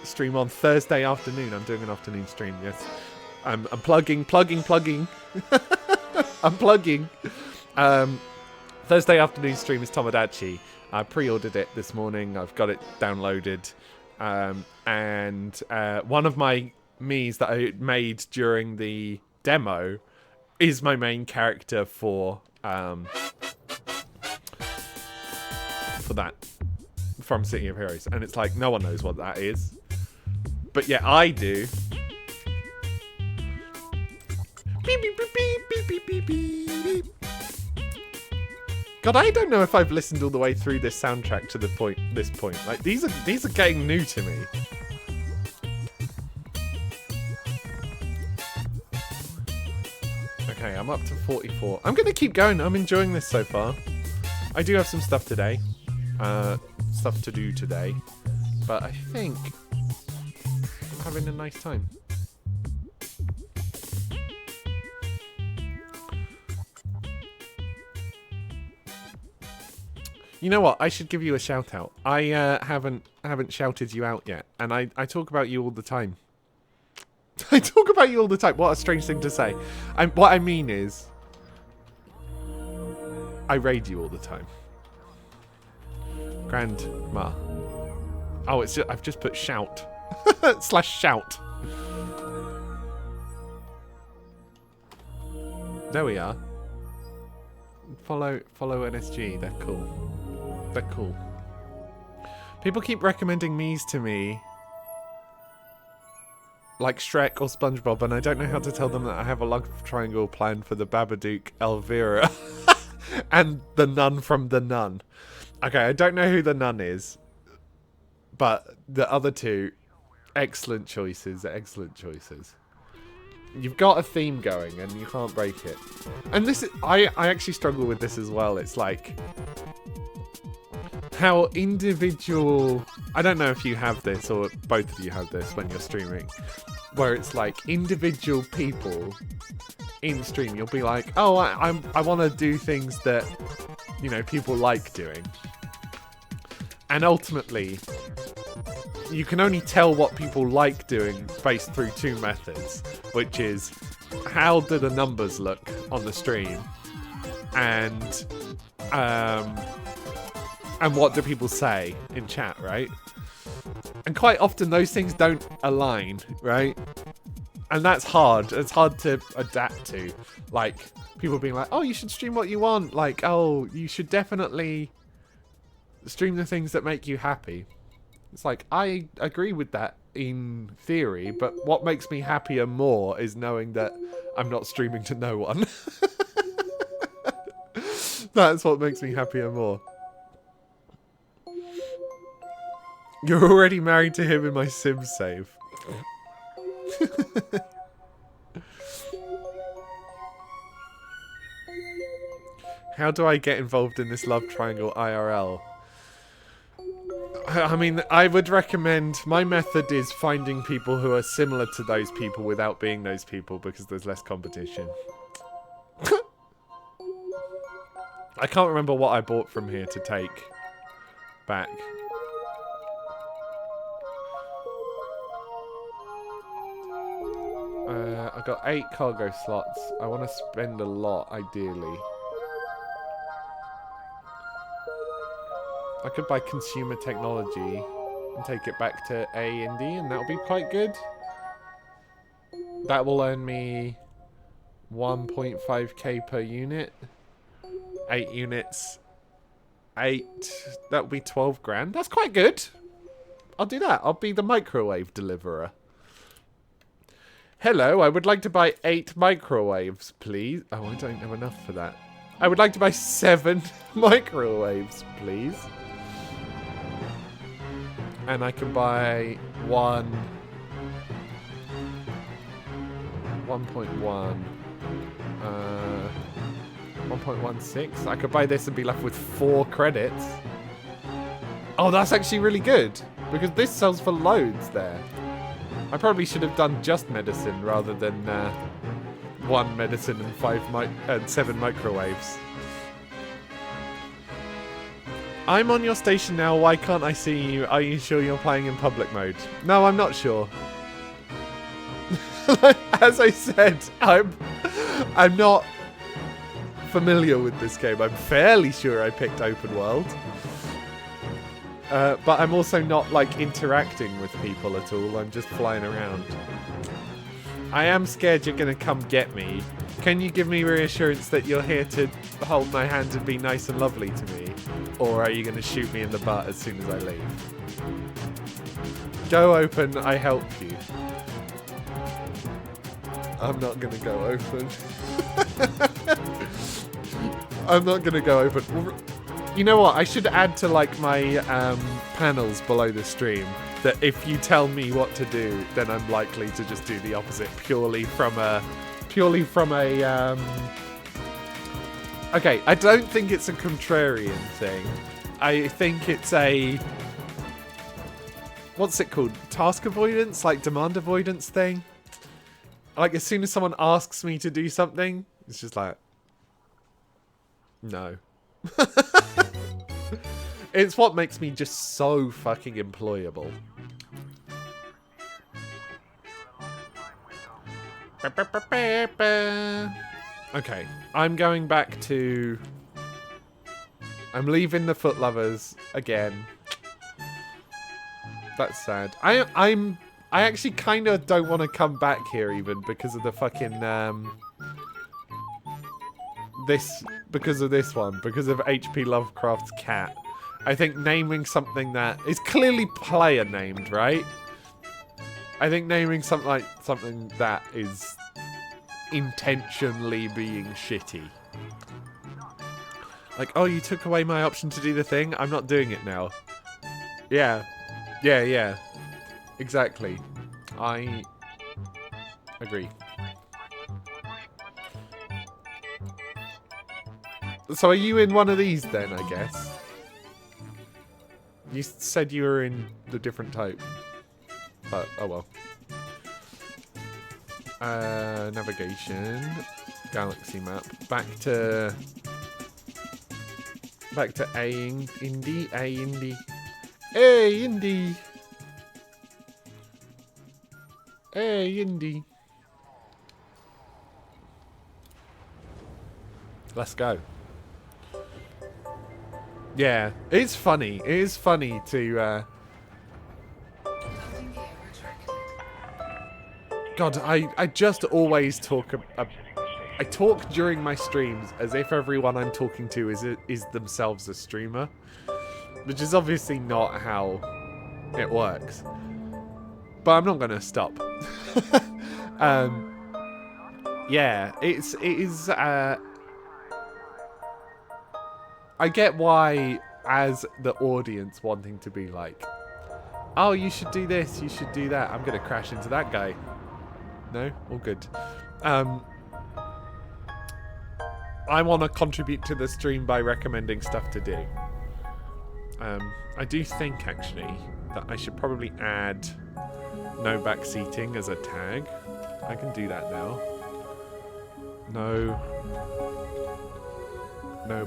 stream on Thursday afternoon. I'm doing an afternoon stream, yes. I'm plugging. I'm plugging. Thursday afternoon stream is Tomodachi. I pre-ordered it this morning. I've got it downloaded. And one of my me's that I made during the demo is my main character for that from City of Heroes, and it's like no one knows what that is, but yeah, I do. Beep, beep, beep, beep, beep, beep, beep, beep. God, I don't know if I've listened all the way through this soundtrack to this point. Like these are getting new to me. Okay, I'm up to 44. I'm gonna keep going. I'm enjoying this so far. I do have some stuff today. Stuff to do today. But I think I'm having a nice time. You know what? I should give you a shout out. I haven't shouted you out yet, and I talk about you all the time. I talk about you all the time. What a strange thing to say. What I mean is, I raid you all the time. Grandma. Oh, it's just, I've just put shout / shout. There we are. Follow NSG. They're cool. They're cool. People keep recommending me's to me, like Shrek or SpongeBob, and I don't know how to tell them that I have a love triangle planned for the Babadook, Elvira, and the nun from The Nun. Okay, I don't know who the nun is, but the other two, excellent choices, excellent choices. You've got a theme going, and you can't break it. And this is, I actually struggle with this as well. It's like how individual, I don't know if you have this or both of you have this when you're streaming, where it's like individual people in stream, you'll be like, oh, I want to do things that, you know, people like doing. And ultimately, you can only tell what people like doing based through two methods, which is how do the numbers look on the stream, and what do people say in chat, right? And quite often those things don't align, right? And that's hard. It's hard to adapt to. Like, people being like, oh, you should stream what you want. Like, oh, you should definitely stream the things that make you happy. It's like, I agree with that in theory, but what makes me happier more is knowing that I'm not streaming to no one. That's what makes me happier more. You're already married to him in my Sims save. How do I get involved in this love triangle IRL? I mean, I would recommend, my method is finding people who are similar to those people without being those people, because there's less competition. I can't remember what I bought from here to take back. I got 8 cargo slots. I want to spend a lot, ideally. I could buy consumer technology and take it back to A&D, and that'll be quite good. That will earn me 1.5k per unit. 8 units. 8. That would be 12 grand. That's quite good. I'll do that. I'll be the microwave deliverer. Hello, I would like to buy 8 microwaves, please. Oh, I don't have enough for that. I would like to buy 7 microwaves, please. And I can buy 1.1. 1.16. I could buy this and be left with 4 credits. Oh, that's actually really good. Because this sells for loads there. I probably should have done just medicine rather than 1 medicine and 7 microwaves. I'm on your station now. Why can't I see you? Are you sure you're playing in public mode? No, I'm not sure. As I said, I'm not familiar with this game. I'm fairly sure I picked open world. But I'm also not, like, interacting with people at all. I'm just flying around. I am scared you're going to come get me. Can you give me reassurance that you're here to hold my hand and be nice and lovely to me? Or are you going to shoot me in the butt as soon as I leave? Go open, I help you. I'm not going to go open. I'm not going to go open. You know what? I should add to like my panels below the stream that if you tell me what to do, then I'm likely to just do the opposite purely from a okay, I don't think it's a contrarian thing. I think it's a, what's it called? Task avoidance, like demand avoidance thing. Like as soon as someone asks me to do something, it's just like, no. It's what makes me just so fucking employable. Okay, I'm going back to... I'm leaving the Foot Lovers again. That's sad. I actually kind of don't want to come back here even because of the fucking because of this one, because of H.P. Lovecraft's cat. I think naming something that is clearly player named, right? I think naming something that is intentionally being shitty. Like, oh, you took away my option to do the thing? I'm not doing it now. Yeah. Yeah. Exactly. I agree. So are you in one of these then, I guess? You said you were in the different type. But, oh well. Navigation. Galaxy map. Back to Indy. Hey, Indy. Hey, Indy. Let's go. Yeah, it's funny. It is funny to, Loading gear retracted. God, I just always talk... I talk during my streams as if everyone I'm talking to is themselves a streamer. Which is obviously not how it works. But I'm not going to stop. Yeah, it is... I get why, as the audience, wanting to be like, oh, you should do this, you should do that. I'm going to crash into that guy. No? All good. I want to contribute to the stream by recommending stuff to do. I do think, actually, that I should probably add no backseating as a tag. I can do that now. No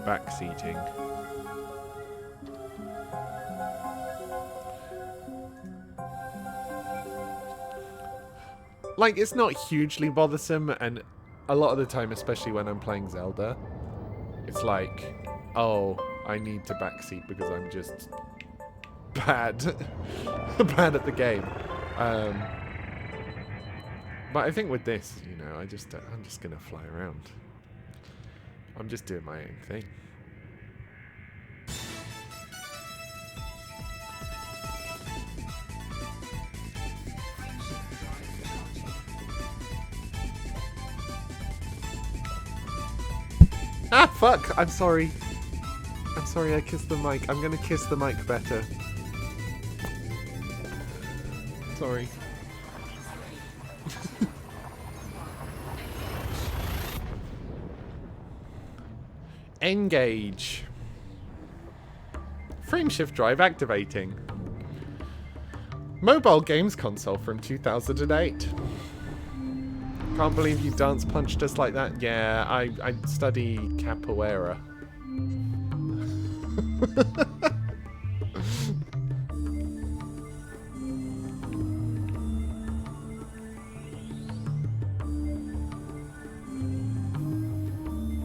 backseating. Like, it's not hugely bothersome, and a lot of the time, especially when I'm playing Zelda, it's like, oh, I need to backseat because I'm just bad. Bad at the game. But I think with this, you know, I'm just gonna fly around. I'm just doing my own thing. Ah, fuck! I'm sorry. I'm sorry I kissed the mic. I'm gonna kiss the mic better. Sorry. Engage. Frame shift drive activating. Mobile games console from 2008. Can't believe you dance punched us like that. Yeah, I study capoeira.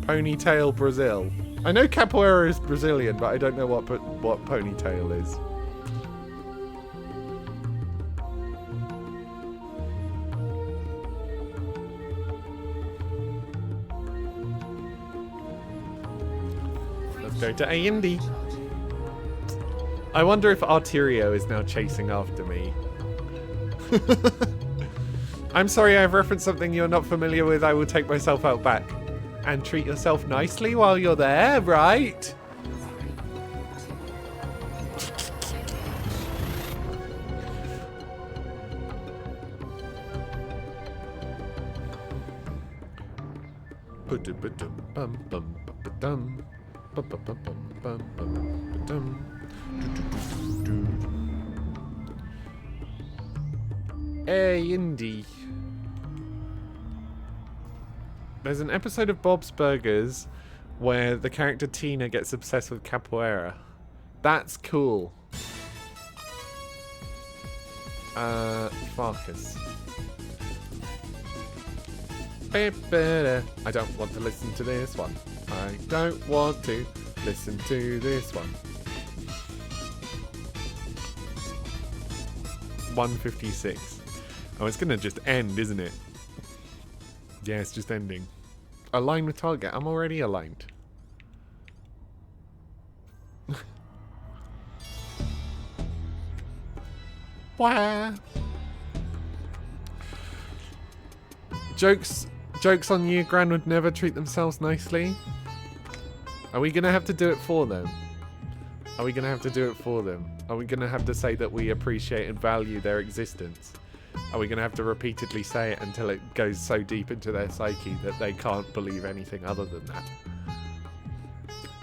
Ponytail Brazil. I know capoeira is Brazilian, but I don't know what ponytail is. Let's go to A&D. I wonder if Arterio is now chasing after me. I'm sorry, I've referenced something you're not familiar with. I will take myself out back. And treat yourself nicely while you're there, right? Hey, Indy. There's an episode of Bob's Burgers where the character Tina gets obsessed with capoeira. That's cool. Farkas. I don't want to listen to this one. I don't want to listen to this one. 156. Oh, it's gonna just end, isn't it? Yeah, it's just ending. Align with target. I'm already aligned. Wah. Jokes on you. Gran would never treat themselves nicely. Are we gonna have to do it for them? Are we gonna have to do it for them? Are we gonna have to say that we appreciate and value their existence? Are we going to have to repeatedly say it until it goes so deep into their psyche that they can't believe anything other than that?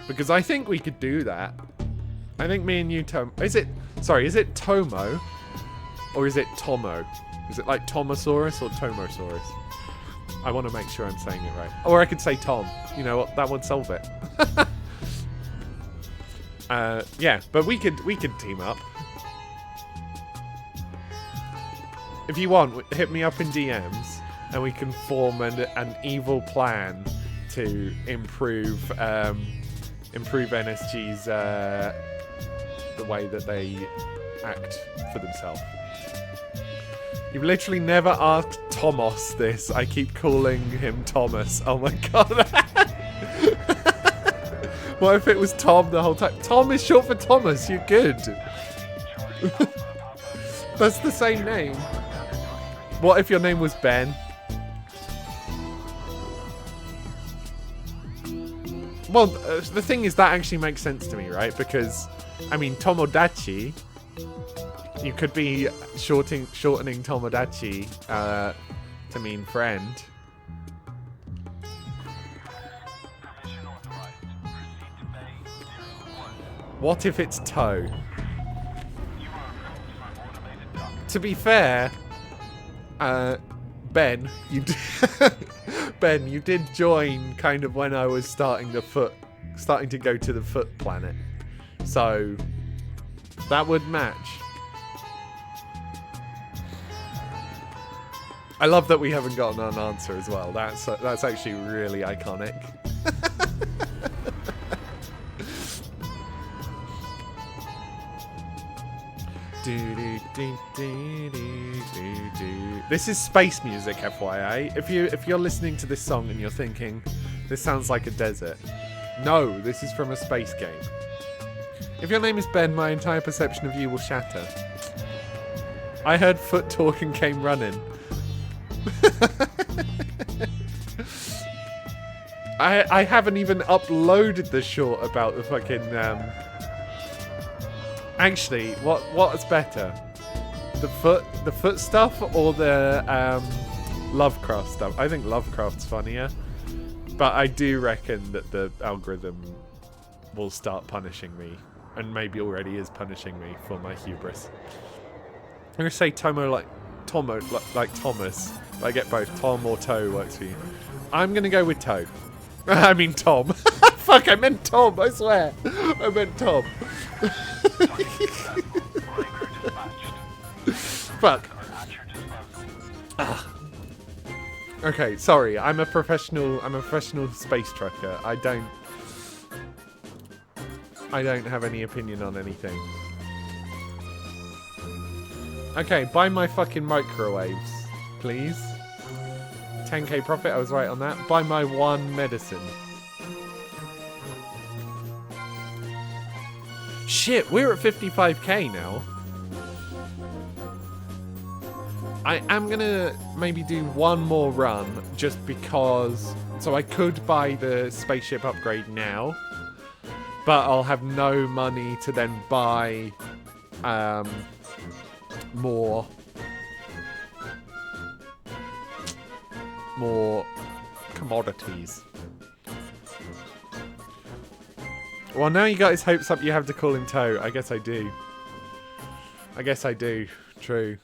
Because I think we could do that. I think me and you, is it Tomo? Or is it Tomo? Is it like Tomosaurus or Tomosaurus? I want to make sure I'm saying it right. Or I could say Tom. You know what? That would solve it. Yeah, but we could team up. If you want, hit me up in DMs, and we can form an evil plan to improve NSG's the way that they act for themselves. You've literally never asked Thomas this. I keep calling him Thomas. Oh my god. What if it was Tom the whole time? Tom is short for Thomas. You're good. That's the same name. What if your name was Ben? Well, the thing is, that actually makes sense to me, right? Because, I mean, Tomodachi, you could be shortening Tomodachi to mean friend. What if it's Toe? To be fair, Ben, you did join kind of when I was starting to go to the foot planet, so that would match. I love that we haven't gotten an answer as well. That's actually really iconic. This is space music, FYI. If you're listening to this song and you're thinking, this sounds like a desert. No, this is from a space game. If your name is Ben, my entire perception of you will shatter. I heard foot talk and came running. I haven't even uploaded the short about the fucking Actually, what's better? The foot stuff or the Lovecraft stuff? I think Lovecraft's funnier. But I do reckon that the algorithm will start punishing me, and maybe already is punishing me for my hubris. I'm gonna say Tomo like Thomas. But I get both. Tom or Toe works for you. I'm gonna go with Toe. I mean Tom. Fuck, I meant Tom, I swear. I meant Tom. Fuck. Okay, sorry. I'm a professional space trucker. I don't have any opinion on anything. Okay, buy my fucking microwaves, please. 10k profit, I was right on that. Buy my one medicine. Shit, we're at 55k now. I am gonna maybe do one more run just because. So I could buy the spaceship upgrade now, but I'll have no money to then buy more commodities. Well, now you got his hopes up, you have to call him Toe. I guess I do. True.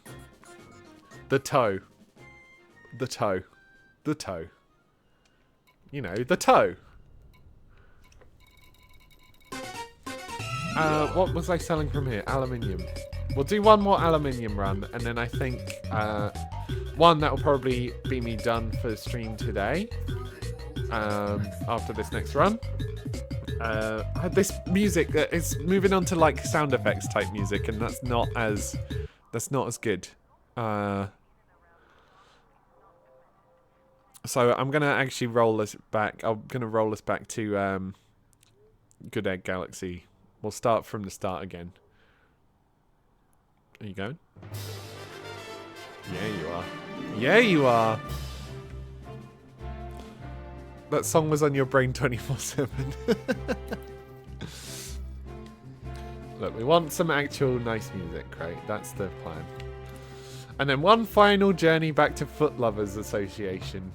The Toe. You know, the Toe. What was I selling from here? Aluminium. We'll do one more aluminium run, and then I think one that will probably be me done for the stream today. After this next run. This music is moving on to like sound effects type music, and that's not as good. So I'm gonna actually roll this back. I'm gonna roll this back to Good Egg Galaxy. We'll start from the start again. Are you going? Yeah, you are. Yeah, you are. That song was on your brain 24/7. Look, we want some actual nice music, right? That's the plan. And then one final journey back to Foot Lovers Association.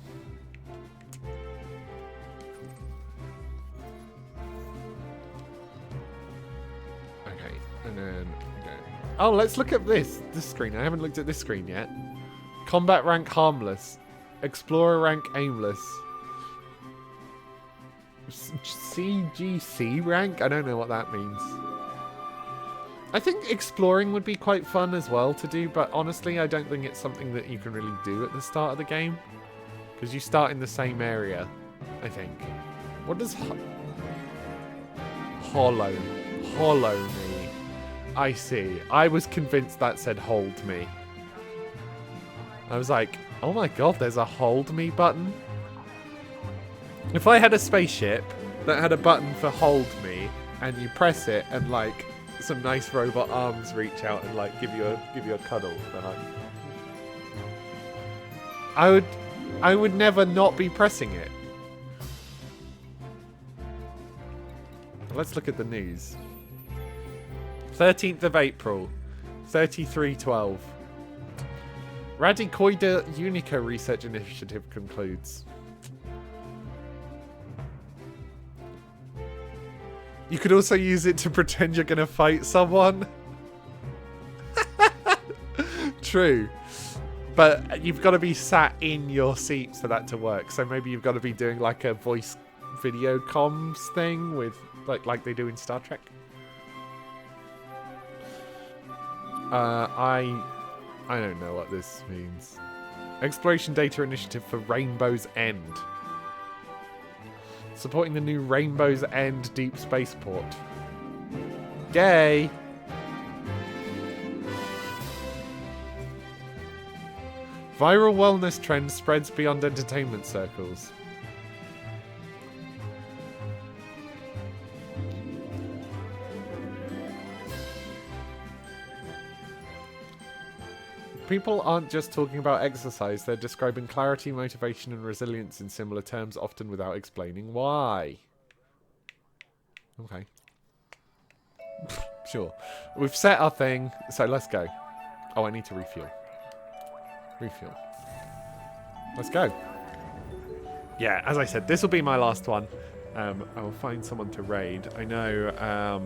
Okay, and then... Oh, let's look at this screen. I haven't looked at this screen yet. Combat rank harmless. Explorer rank aimless. CGC rank? I don't know what that means. I think exploring would be quite fun as well to do, but honestly I don't think it's something that you can really do at the start of the game. Because you start in the same area, I think. What does... Hollow me. I see. I was convinced that said hold me. I was like, oh my god, there's a hold me button? If I had a spaceship that had a button for hold me, and you press it, and like some nice robot arms reach out and like give you a cuddle, then I would never not be pressing it. Let's look at the news. 13th of April, 3312. Radicoida Unica Research Initiative concludes. You could also use it to pretend you're going to fight someone. True. But you've got to be sat in your seats for that to work. So maybe you've got to be doing like a voice video comms thing with like they do in Star Trek. I don't know what this means. Exploration Data Initiative for Rainbow's End. Supporting the new Rainbow's End deep spaceport. Gay! Viral wellness trend spreads beyond entertainment circles. People aren't just talking about exercise, they're describing clarity, motivation, and resilience in similar terms, often without explaining why. Okay. Sure. We've set our thing, so let's go. Oh, I need to refuel. Refuel. Let's go. Yeah, as I said, this will be my last one. I will find someone to raid. I know,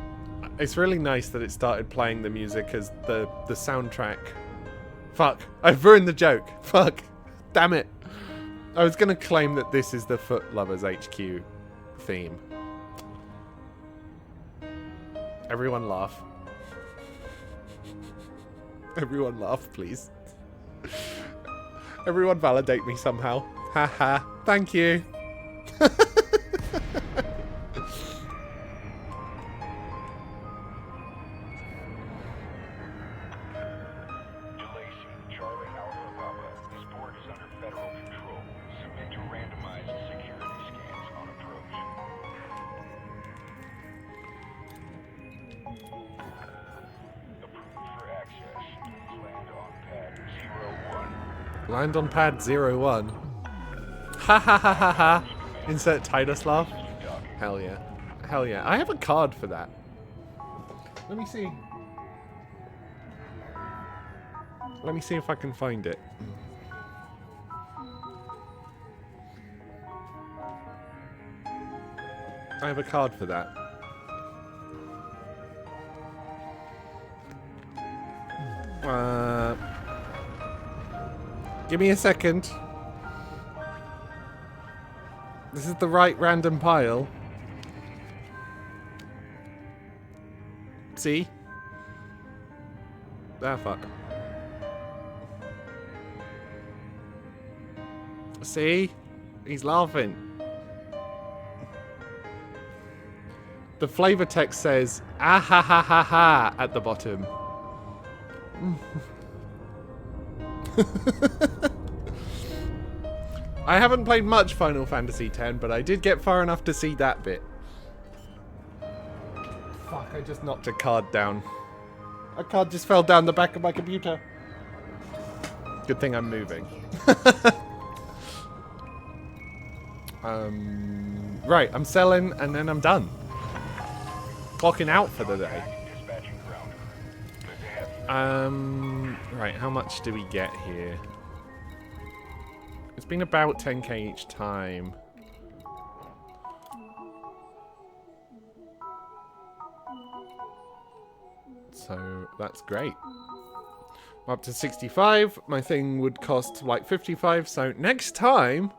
It's really nice that it started playing the music as the soundtrack. Fuck. I've ruined the joke. Fuck. Damn it. I was going to claim that this is the Foot Lovers HQ theme. Everyone laugh. Everyone laugh, please. Everyone validate me somehow. Haha. Thank you. DeLacy, Charlie Alpha Papa. This board is under federal control. Submit to randomized security scans on approach. Approved for access. Land on pad 01. Land on pad 01. Ha ha ha ha ha. Insert Titus laugh. Hell yeah. Hell yeah. I have a card for that. Let me see. Let me see if I can find it. I have a card for that. Give me a second. This is the right random pile. See? Ah, fuck. See? He's laughing. The flavor text says, ah ha ha ha ha, at the bottom. I haven't played much Final Fantasy X, but I did get far enough to see that bit. Fuck, I just knocked a card down. A card just fell down the back of my computer. Good thing I'm moving. Right, I'm selling and then I'm done. Clocking out for the day. Dispatching ground. Right, how much do we get here? It's been about 10k each time. So that's great. I'm up to 65. My thing would cost like 55. So next time,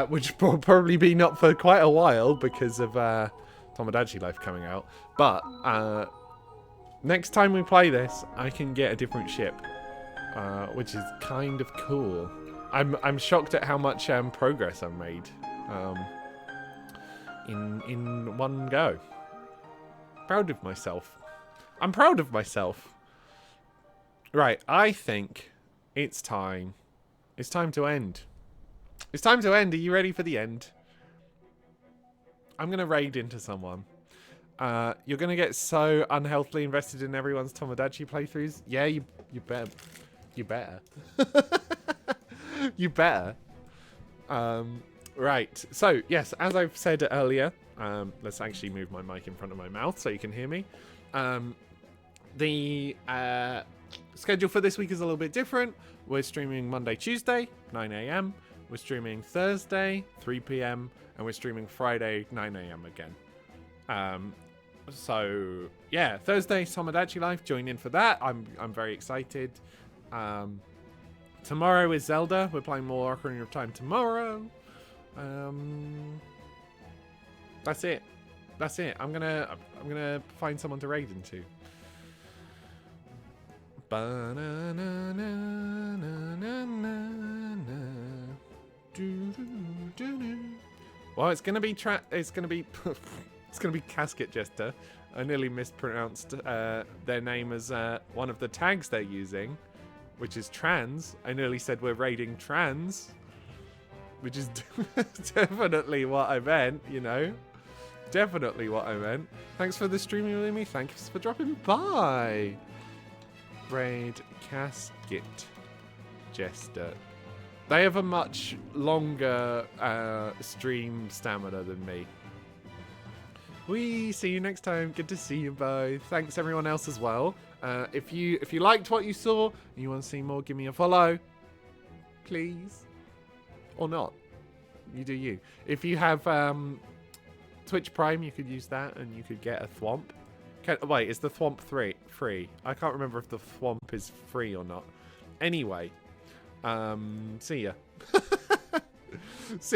which will probably be not for quite a while because of Tomodachi Life coming out. But next time we play this, I can get a different ship, which is kind of cool. I'm shocked at how much progress I've made in one go. Proud of myself. I'm proud of myself. Right, I think it's time. It's time to end. It's time to end. Are you ready for the end? I'm gonna raid into someone. You're gonna get so unhealthily invested in everyone's Tomodachi playthroughs. Yeah, you better. You better. You better. Right. So, yes, as I've said earlier, let's actually move my mic in front of my mouth so you can hear me. The schedule for this week is a little bit different. We're streaming Monday, Tuesday, 9 a.m. We're streaming Thursday, 3 p.m. And we're streaming Friday, 9 a.m. again. So, yeah, Thursday, Tomodachi Life. Join in for that. I'm very excited. Tomorrow is Zelda. We're playing more Ocarina of Time tomorrow. That's it. That's it. I'm gonna find someone to raid into. Well, it's gonna be it's gonna be Casket Jester. I nearly mispronounced their name as one of the tags they're using, which is trans. I nearly said we're raiding trans, which is definitely what I meant, you know. Definitely what I meant. Thanks for the streaming with me. Thanks for dropping by. Raid Casket Jester. They have a much longer stream stamina than me. We see you next time. Good to see you both. Thanks everyone else as well. If you liked what you saw and you want to see more, give me a follow, please, or not. You do you. If you have Twitch Prime, you could use that and you could get a thwomp. Wait, is the Thwomp free? I can't remember if the Thwomp is free or not. Anyway, see ya. See